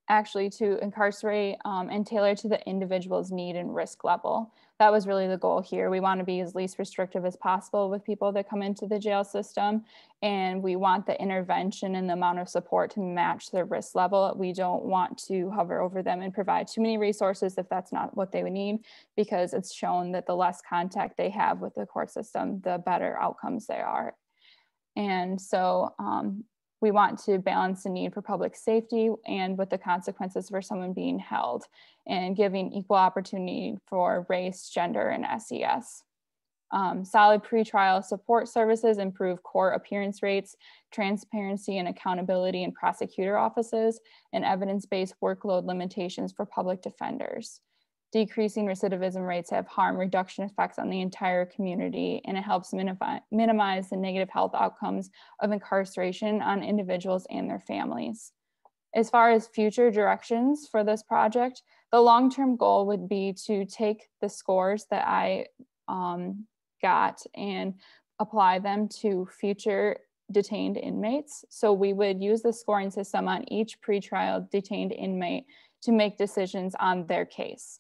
and tailor to the individual's need and risk level. That was really the goal here. We want to be as least restrictive as possible with people that come into the jail system, and we want the intervention and the amount of support to match their risk level. We don't want to hover over them and provide too many resources if that's not what they would need, because it's shown that the less contact they have with the court system, the better outcomes they are. And so we want to balance the need for public safety and with the consequences for someone being held, and giving equal opportunity for race, gender, and SES. Solid pretrial support services improve court appearance rates, transparency and accountability in prosecutor offices, and evidence-based workload limitations for public defenders. Decreasing recidivism rates have harm reduction effects on the entire community, and it helps minimize the negative health outcomes of incarceration on individuals and their families. As far as future directions for this project, the long-term goal would be to take the scores that I got and apply them to future detained inmates. So we would use the scoring system on each pretrial detained inmate to make decisions on their case.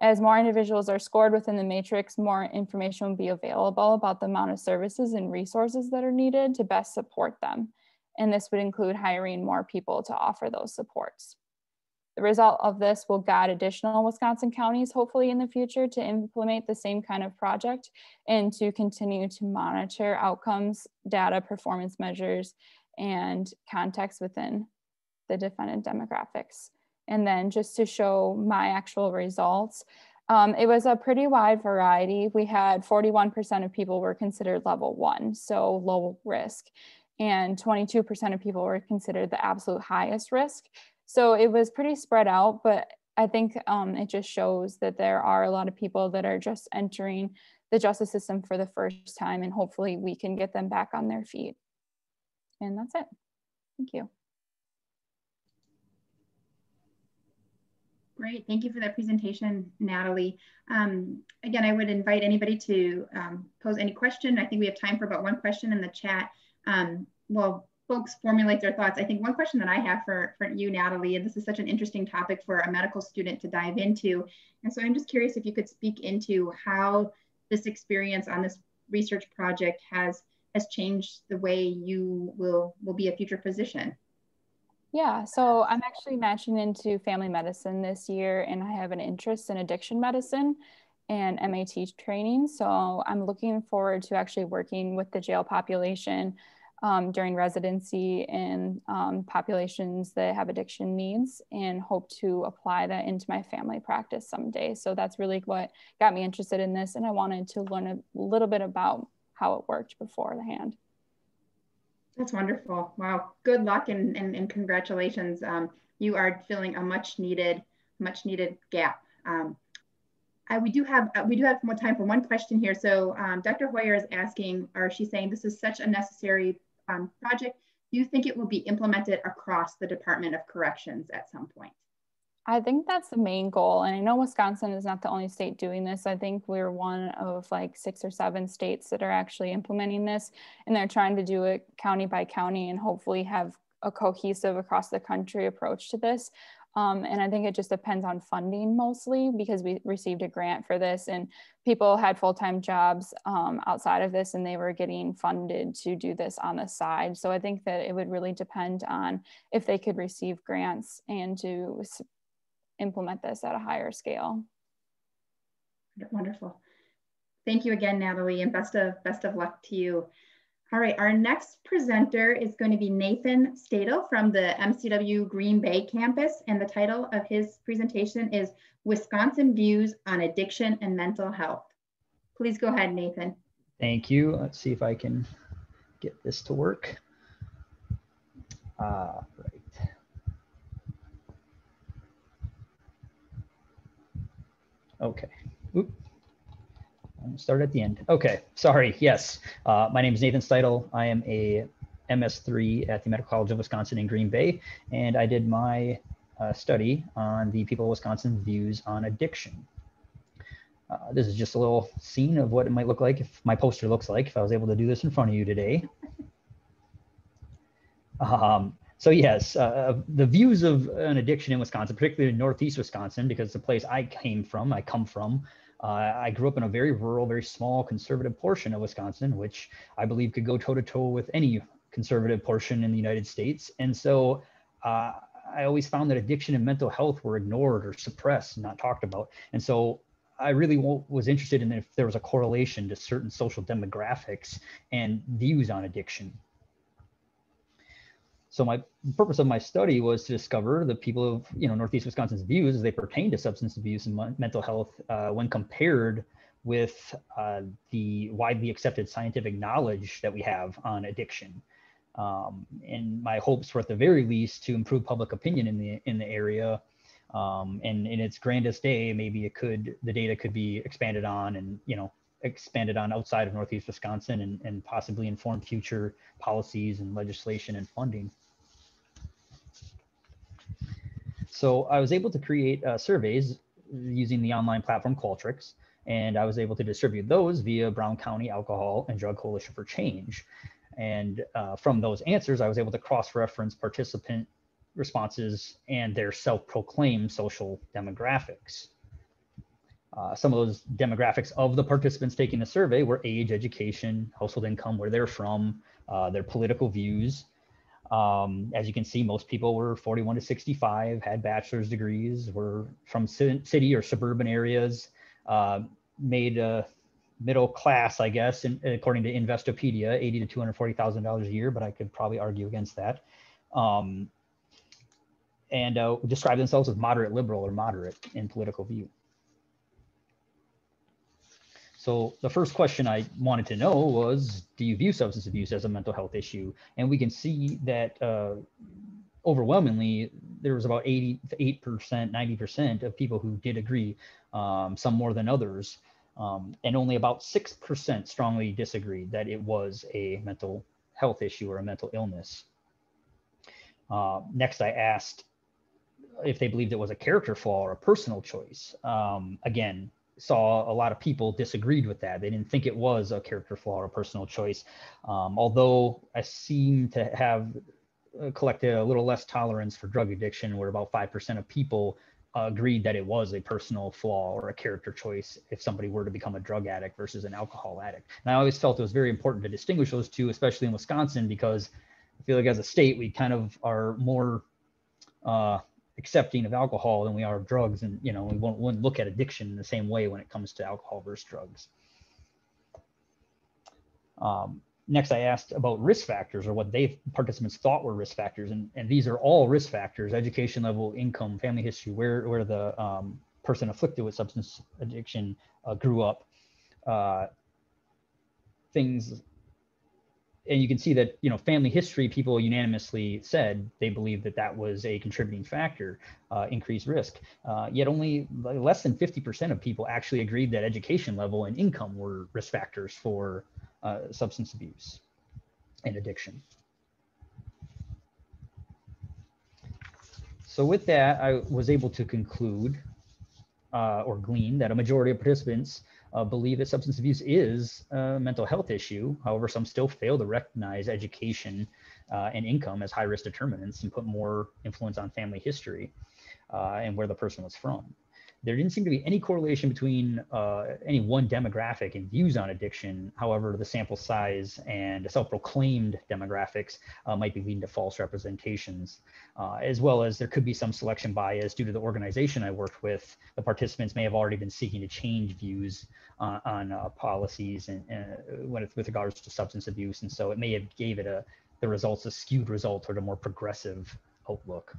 As more individuals are scored within the matrix, more information will be available about the amount of services and resources that are needed to best support them. And this would include hiring more people to offer those supports. The result of this will guide additional Wisconsin counties, hopefully in the future, to implement the same kind of project and to continue to monitor outcomes, data, performance measures, and context within the defendant demographics. And then just to show my actual results, it was a pretty wide variety. We had 41% of people were considered level 1, so low risk, and 22% of people were considered the absolute highest risk. So it was pretty spread out, but I think it just shows that there are a lot of people that are just entering the justice system for the first time, and hopefully we can get them back on their feet. And that's it. Thank you. Great, thank you for that presentation, Natalie. Again, I would invite anybody to pose any question. I think we have time for about one question in the chat. While folks formulate their thoughts, I think one question that I have for you, Natalie, and this is such an interesting topic for a medical student to dive into. And so I'm just curious if you could speak into how this experience on this research project has changed the way you will be a future physician. Yeah, so I'm actually matching into family medicine this year, and I have an interest in addiction medicine and MAT training. So I'm looking forward to actually working with the jail population during residency in populations that have addiction needs, and hope to apply that into my family practice someday. So that's really what got me interested in this, and I wanted to learn a little bit about how it worked beforehand. That's wonderful. Wow. Good luck and congratulations. You are filling a much needed gap. We do have more time for one question here. So Dr. Hooyer is asking, or she's saying, this is such a necessary project. Do you think it will be implemented across the Department of Corrections at some point? I think that's the main goal. And I know Wisconsin is not the only state doing this. I think we're one of like 6 or 7 states that are actually implementing this, and they're trying to do it county by county and hopefully have a cohesive across the country approach to this. And I think it just depends on funding mostly, because we received a grant for this and people had full-time jobs outside of this, and they were getting funded to do this on the side. So I think that it would really depend on if they could receive grants and to implement this at a higher scale. Wonderful. Thank you again, Natalie, and best of luck to you. All right, our next presenter is going to be Nathan Stadel from the MCW Green Bay campus, and the title of his presentation is Wisconsin Views on Addiction and Mental Health. Please go ahead, Nathan. Thank you. Let's see if I can get this to work. Right. Okay. Oop. I'll start at the end. Okay, sorry, yes. My name is Nathan Steidel. I am a MS3 at the Medical College of Wisconsin in Green Bay, and I did my study on the people of Wisconsin's views on addiction. This is just a little scene of what it might look like, if my poster looks like, if I was able to do this in front of you today. So yes, the views of an addiction in Wisconsin, particularly in Northeast Wisconsin, because it's the place I come from. I grew up in a very rural, very small conservative portion of Wisconsin, which I believe could go toe to toe with any conservative portion in the United States. And so I always found that addiction and mental health were ignored or suppressed, not talked about. And so I really was interested in if there was a correlation to certain social demographics and views on addiction. So my purpose of my study was to discover the people of Northeast Wisconsin's views as they pertain to substance abuse and mental health when compared with the widely accepted scientific knowledge that we have on addiction. And my hopes were at the very least to improve public opinion in the area. And in its grandest day, maybe the data could be expanded on and expanded on outside of Northeast Wisconsin and possibly inform future policies and legislation and funding. So I was able to create surveys using the online platform Qualtrics, and I was able to distribute those via Brown County Alcohol and Drug Coalition for Change. And from those answers, I was able to cross-reference participant responses and their self-proclaimed social demographics. Some of those demographics of the participants taking the survey were age, education, household income, where they're from, their political views. As you can see, most people were 41 to 65, had bachelor's degrees, were from city or suburban areas, made middle class, I guess, according to Investopedia, $80,000 to $240,000 a year, but I could probably argue against that. And describe themselves as moderate liberal or moderate in political view. So the first question I wanted to know was, do you view substance abuse as a mental health issue? And we can see that overwhelmingly, there was about 88%, 90% of people who did agree, some more than others. And only about 6% strongly disagreed that it was a mental health issue or a mental illness. Next, I asked if they believed it was a character flaw or a personal choice. Again, saw a lot of people disagreed with that. They didn't think it was a character flaw or a personal choice. Although I seem to have collected a little less tolerance for drug addiction, where about 5% of people agreed that it was a personal flaw or a character choice if somebody were to become a drug addict versus an alcohol addict. And I always felt it was very important to distinguish those two, especially in Wisconsin, because I feel like as a state, we kind of are more accepting of alcohol than we are of drugs. And, we wouldn't look at addiction in the same way when it comes to alcohol versus drugs. Next, I asked about risk factors, or what participants thought were risk factors. And these are all risk factors: education level, income, family history, where the person afflicted with substance addiction grew up, things. And you can see that, family history, people unanimously said they believed that was a contributing factor, increased risk. Yet only less than 50% of people actually agreed that education level and income were risk factors for substance abuse and addiction. So with that, I was able to conclude or glean that a majority of participants believe that substance abuse is a mental health issue. However, some still fail to recognize education and income as high-risk determinants and put more influence on family history and where the person was from. There didn't seem to be any correlation between any one demographic and views on addiction. However, the sample size and self-proclaimed demographics might be leading to false representations, as well as there could be some selection bias due to the organization I worked with. The participants may have already been seeking to change views on policies and with regards to substance abuse. And so it may have gave it the results a skewed result or a more progressive outlook.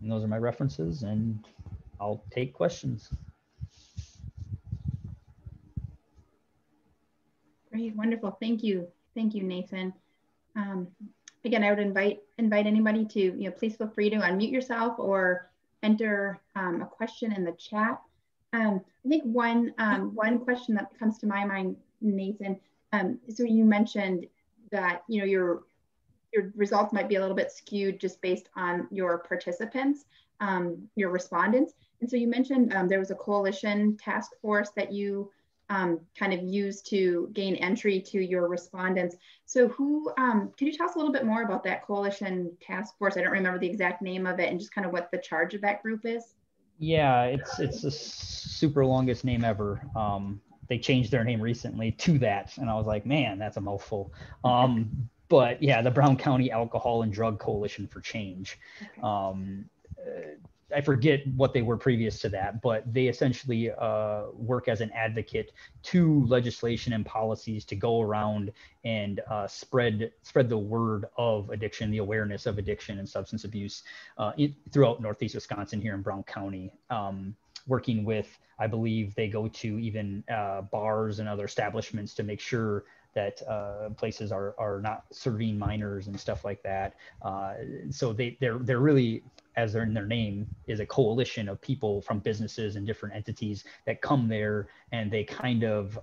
And those are my references, and I'll take questions. Great, wonderful. Thank you, Nathan. Again, I would invite anybody to please feel free to unmute yourself or enter a question in the chat. I think one question that comes to my mind, Nathan, so you mentioned that, you know, your results might be a little bit skewed just based on your participants, your respondents. And so you mentioned there was a coalition task force that you kind of used to gain entry to your respondents. So who, could you tell us a little bit more about that coalition task force? I don't remember the exact name of it and just kind of what the charge of that group is. Yeah, it's the super longest name ever. They changed their name recently to that, and I was like, man, that's a mouthful. But yeah, the Brown County Alcohol and Drug Coalition for Change. I forget what they were previous to that, but they essentially work as an advocate to legislation and policies to go around and spread the word of addiction, the awareness of addiction and substance abuse throughout Northeast Wisconsin here in Brown County. Working with, I believe they go to even bars and other establishments to make sure that places are not serving minors and stuff like that. So they're really, as they're in their name, is a coalition of people from businesses and different entities that come there, and they kind of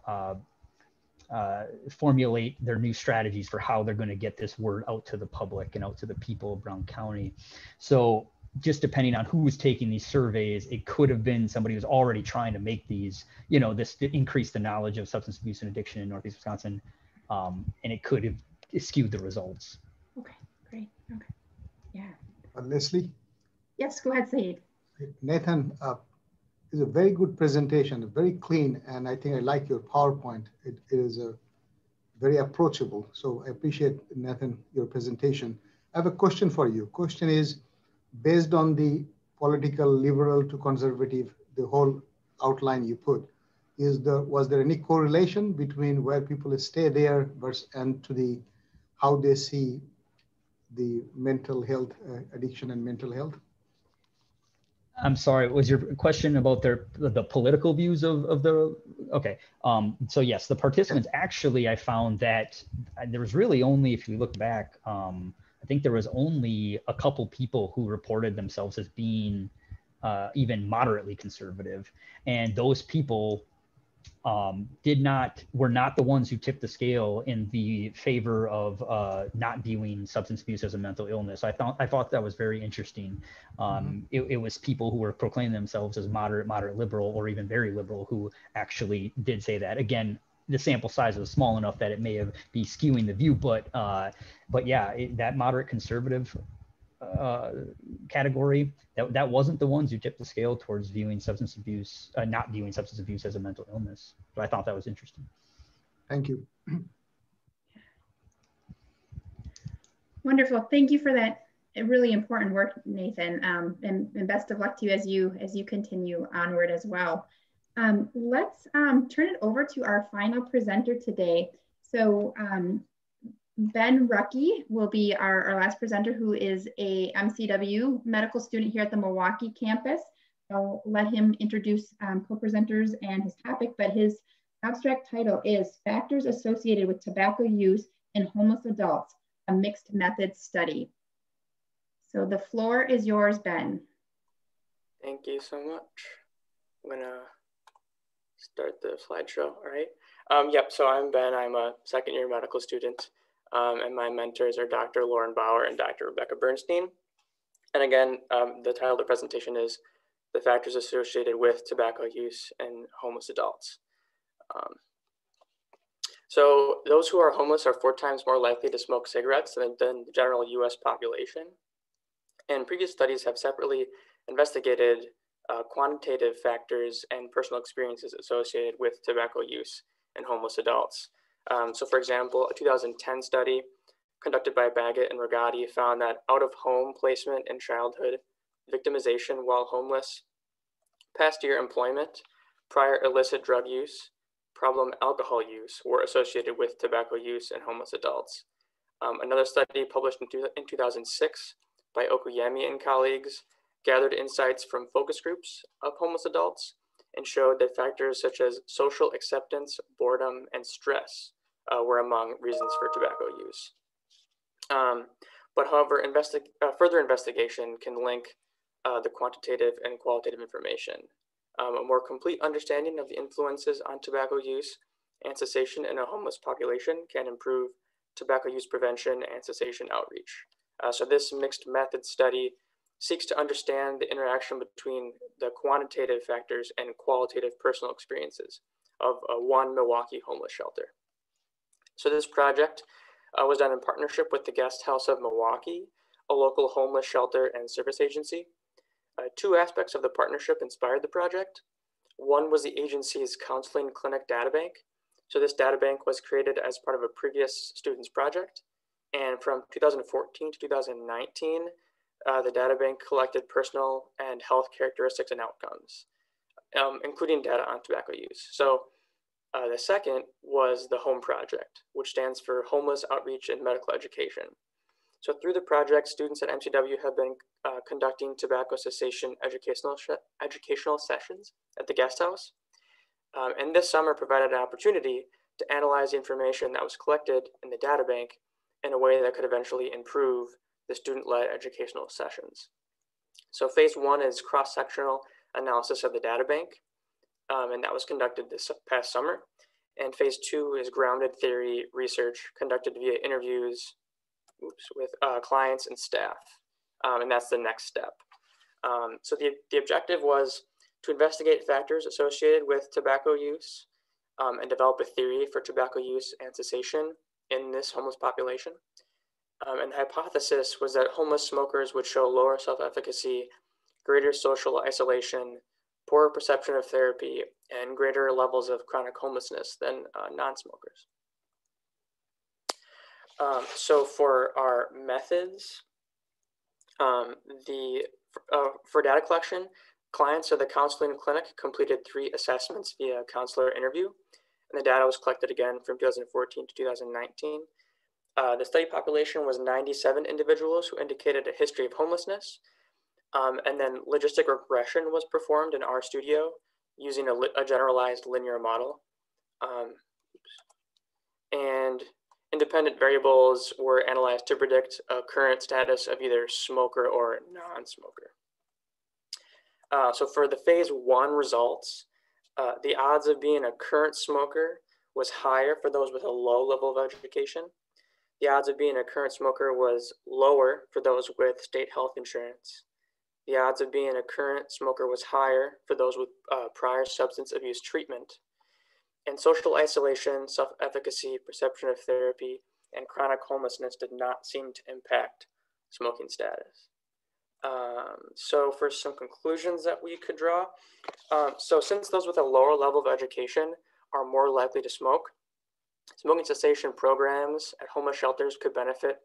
formulate their new strategies for how they're going to get this word out to the public and out to the people of Brown County. So just depending on who was taking these surveys, it could have been somebody who's already trying to make these, you know, this to increase the knowledge of substance abuse and addiction in Northeast Wisconsin, and it could have skewed the results. Okay, great. Okay, yeah. Leslie? Yes, go ahead, Syed. Nathan, it's a very good presentation, very clean, and I think I like your PowerPoint. It is very approachable. So I appreciate, Nathan, your presentation. I have a question for you. Question is, based on the political liberal to conservative, the whole outline you put, was there any correlation between where people stay there versus and to the how they see the mental health, addiction and mental health? I'm sorry, was your question about the political views of the, okay. So yes, the participants, actually, I found that there was really only, if you look back, I think there was only a couple people who reported themselves as being even moderately conservative. And those people were not the ones who tipped the scale in the favor of not viewing substance abuse as a mental illness. I thought that was very interesting. It was people who were proclaiming themselves as moderate liberal, or even very liberal, who actually did say that. Again, the sample size was small enough that it may have be skewing the view, but yeah, that moderate conservative category, that wasn't the ones who tipped the scale towards viewing substance abuse, not viewing substance abuse as a mental illness. So I thought that was interesting. Thank you. Wonderful. Thank you for that really important work, Nathan. And best of luck to you as you continue onward as well. Let's turn it over to our final presenter today. So Ben Ruckey will be our last presenter, who is a MCW medical student here at the Milwaukee campus. I'll let him introduce co-presenters and his topic, but his abstract title is Factors Associated with Tobacco Use in Homeless Adults, a Mixed Methods Study. So the floor is yours, Ben. Thank you so much. I'm gonna start the slideshow, all right? Yep, so I'm Ben, I'm a second-year medical student. And my mentors are Dr. Lauren Bauer and Dr. Rebecca Bernstein. And again, the title of the presentation is The Factors Associated with Tobacco Use in Homeless Adults. So those who are homeless are 4 times more likely to smoke cigarettes than the general US population. And previous studies have separately investigated quantitative factors and personal experiences associated with tobacco use in homeless adults. So for example, a 2010 study conducted by Baggett and Rigatti found that out-of-home placement in childhood, victimization while homeless, past year employment, prior illicit drug use, problem alcohol use were associated with tobacco use in homeless adults. Another study published in 2006 by Okuyemi and colleagues gathered insights from focus groups of homeless adults and showed that factors such as social acceptance, boredom, and stress were among reasons for tobacco use. But however, further investigation can link the quantitative and qualitative information A more complete understanding of the influences on tobacco use and cessation in a homeless population can improve tobacco use prevention and cessation outreach. So this mixed method study seeks to understand the interaction between the quantitative factors and qualitative personal experiences of one Milwaukee homeless shelter. So this project was done in partnership with the Guest House of Milwaukee, a local homeless shelter and service agency. Two aspects of the partnership inspired the project. One was the agency's counseling clinic databank. So this databank was created as part of a previous student's project. And from 2014 to 2019, the databank collected personal and health characteristics and outcomes, including data on tobacco use. So the second was the HOME project, which stands for Homeless Outreach and Medical Education. So through the project, students at MCW have been conducting tobacco cessation educational sessions at the guest house. And this summer provided an opportunity to analyze the information that was collected in the databank in a way that could eventually improve the student-led educational sessions. So phase one is cross-sectional analysis of the databank, and that was conducted this past summer. And phase two is grounded theory research conducted via interviews with clients and staff, and that's the next step. So the objective was to investigate factors associated with tobacco use and develop a theory for tobacco use and cessation in this homeless population. And the hypothesis was that homeless smokers would show lower self-efficacy, greater social isolation, poorer perception of therapy, and greater levels of chronic homelessness than non-smokers. So for our methods, for data collection, clients of the counseling clinic completed 3 assessments via counselor interview, and the data was collected again from 2014 to 2019. The study population was 97 individuals who indicated a history of homelessness, and then logistic regression was performed in RStudio using a generalized linear model. And independent variables were analyzed to predict a current status of either smoker or non-smoker. So for the phase one results, the odds of being a current smoker was higher for those with a low level of education. The odds of being a current smoker was lower for those with state health insurance. The odds of being a current smoker was higher for those with prior substance abuse treatment. And social isolation, self-efficacy, perception of therapy, and chronic homelessness did not seem to impact smoking status. So for some conclusions that we could draw, so since those with a lower level of education are more likely to smoke, smoking cessation programs at homeless shelters could benefit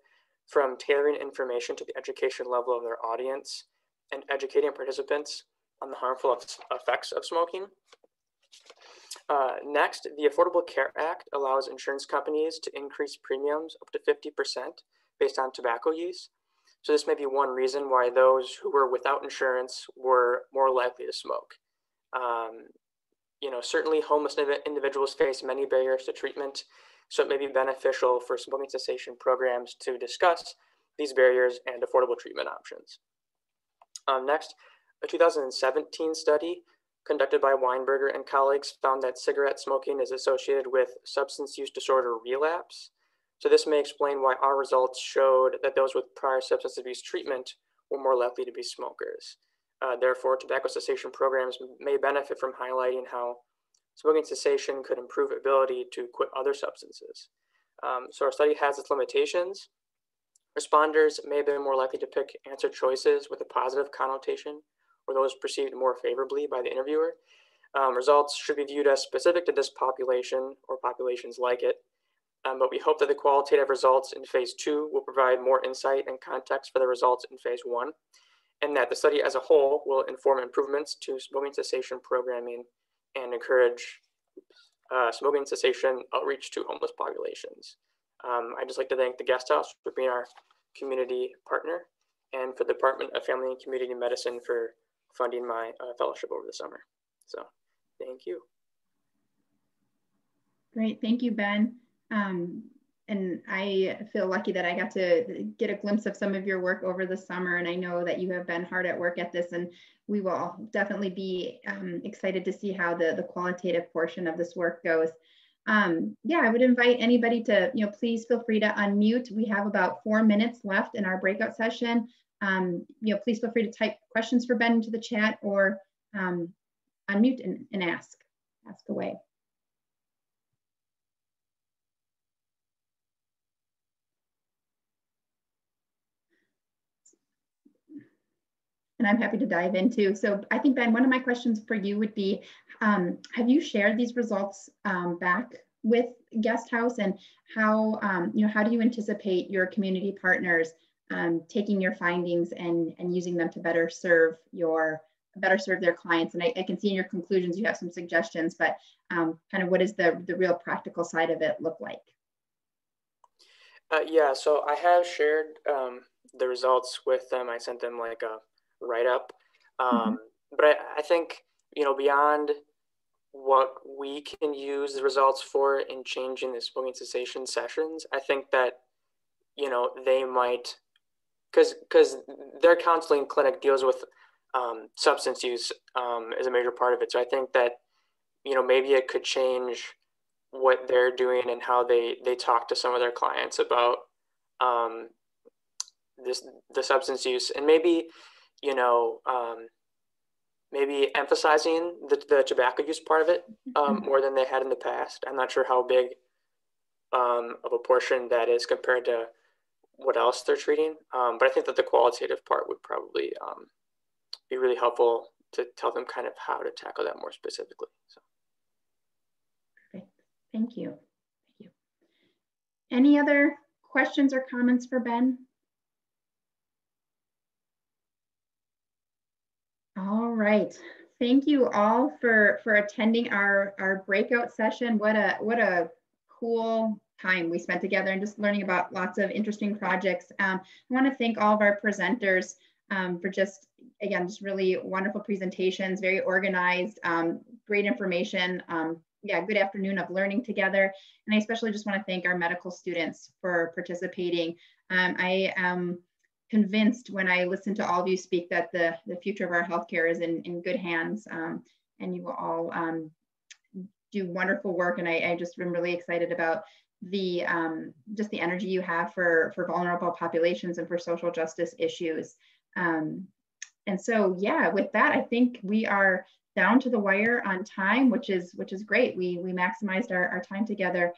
from tailoring information to the education level of their audience and educating participants on the harmful effects of smoking. Next, the Affordable Care Act allows insurance companies to increase premiums up to 50% based on tobacco use. So this may be one reason why those who were without insurance were more likely to smoke. Certainly homeless individuals face many barriers to treatment, so it may be beneficial for smoking cessation programs to discuss these barriers and affordable treatment options. Next, a 2017 study conducted by Weinberger and colleagues found that cigarette smoking is associated with substance use disorder relapse. So this may explain why our results showed that those with prior substance abuse treatment were more likely to be smokers. Therefore, tobacco cessation programs may benefit from highlighting how smoking cessation could improve ability to quit other substances. So our study has its limitations. Responders may have been more likely to pick answer choices with a positive connotation or those perceived more favorably by the interviewer. Results should be viewed as specific to this population or populations like it. But we hope that the qualitative results in phase two will provide more insight and context for the results in phase one, and that the study as a whole will inform improvements to smoking cessation programming and encourage smoking cessation outreach to homeless populations. I'd just like to thank the Guest House for being our community partner and for the Department of Family and Community Medicine for funding my fellowship over the summer. So thank you. Great, thank you, Ben. and I feel lucky that I got to get a glimpse of some of your work over the summer. And I know that you have been hard at work at this, and we will definitely be excited to see how the qualitative portion of this work goes. Yeah, I would invite anybody to, please feel free to unmute. We have about 4 minutes left in our breakout session. Please feel free to type questions for Ben into the chat, or unmute and ask away. And I'm happy to dive into. So I think, Ben, one of my questions for you would be, have you shared these results back with Guesthouse, and how, how do you anticipate your community partners taking your findings and using them to better serve their clients? And I can see in your conclusions you have some suggestions, but kind of what is the real practical side of it look like? Yeah, so I have shared the results with them. I sent them like a write-up, but I think, beyond what we can use the results for in changing the smoking cessation sessions, I think that, they might, because their counseling clinic deals with substance use as a major part of it. So I think that, maybe it could change what they're doing and how they talk to some of their clients about the substance use, and maybe, maybe emphasizing the tobacco use part of it more than they had in the past. I'm not sure how big of a portion that is compared to what else they're treating, but I think that the qualitative part would probably be really helpful to tell them kind of how to tackle that more specifically. So. Perfect. Thank you. Any other questions or comments for Ben? All right. Thank you all for attending our breakout session. What a cool time we spent together and just learning about lots of interesting projects. I want to thank all of our presenters for just really wonderful presentations, very organized, great information. Yeah, good afternoon of learning together. And I especially just want to thank our medical students for participating. I am convinced when I listen to all of you speak that the future of our healthcare is in good hands, and you will all do wonderful work. And I just am really excited about the just the energy you have for vulnerable populations and for social justice issues. And so, yeah, with that, I think we are down to the wire on time, which is great. We maximized our time together.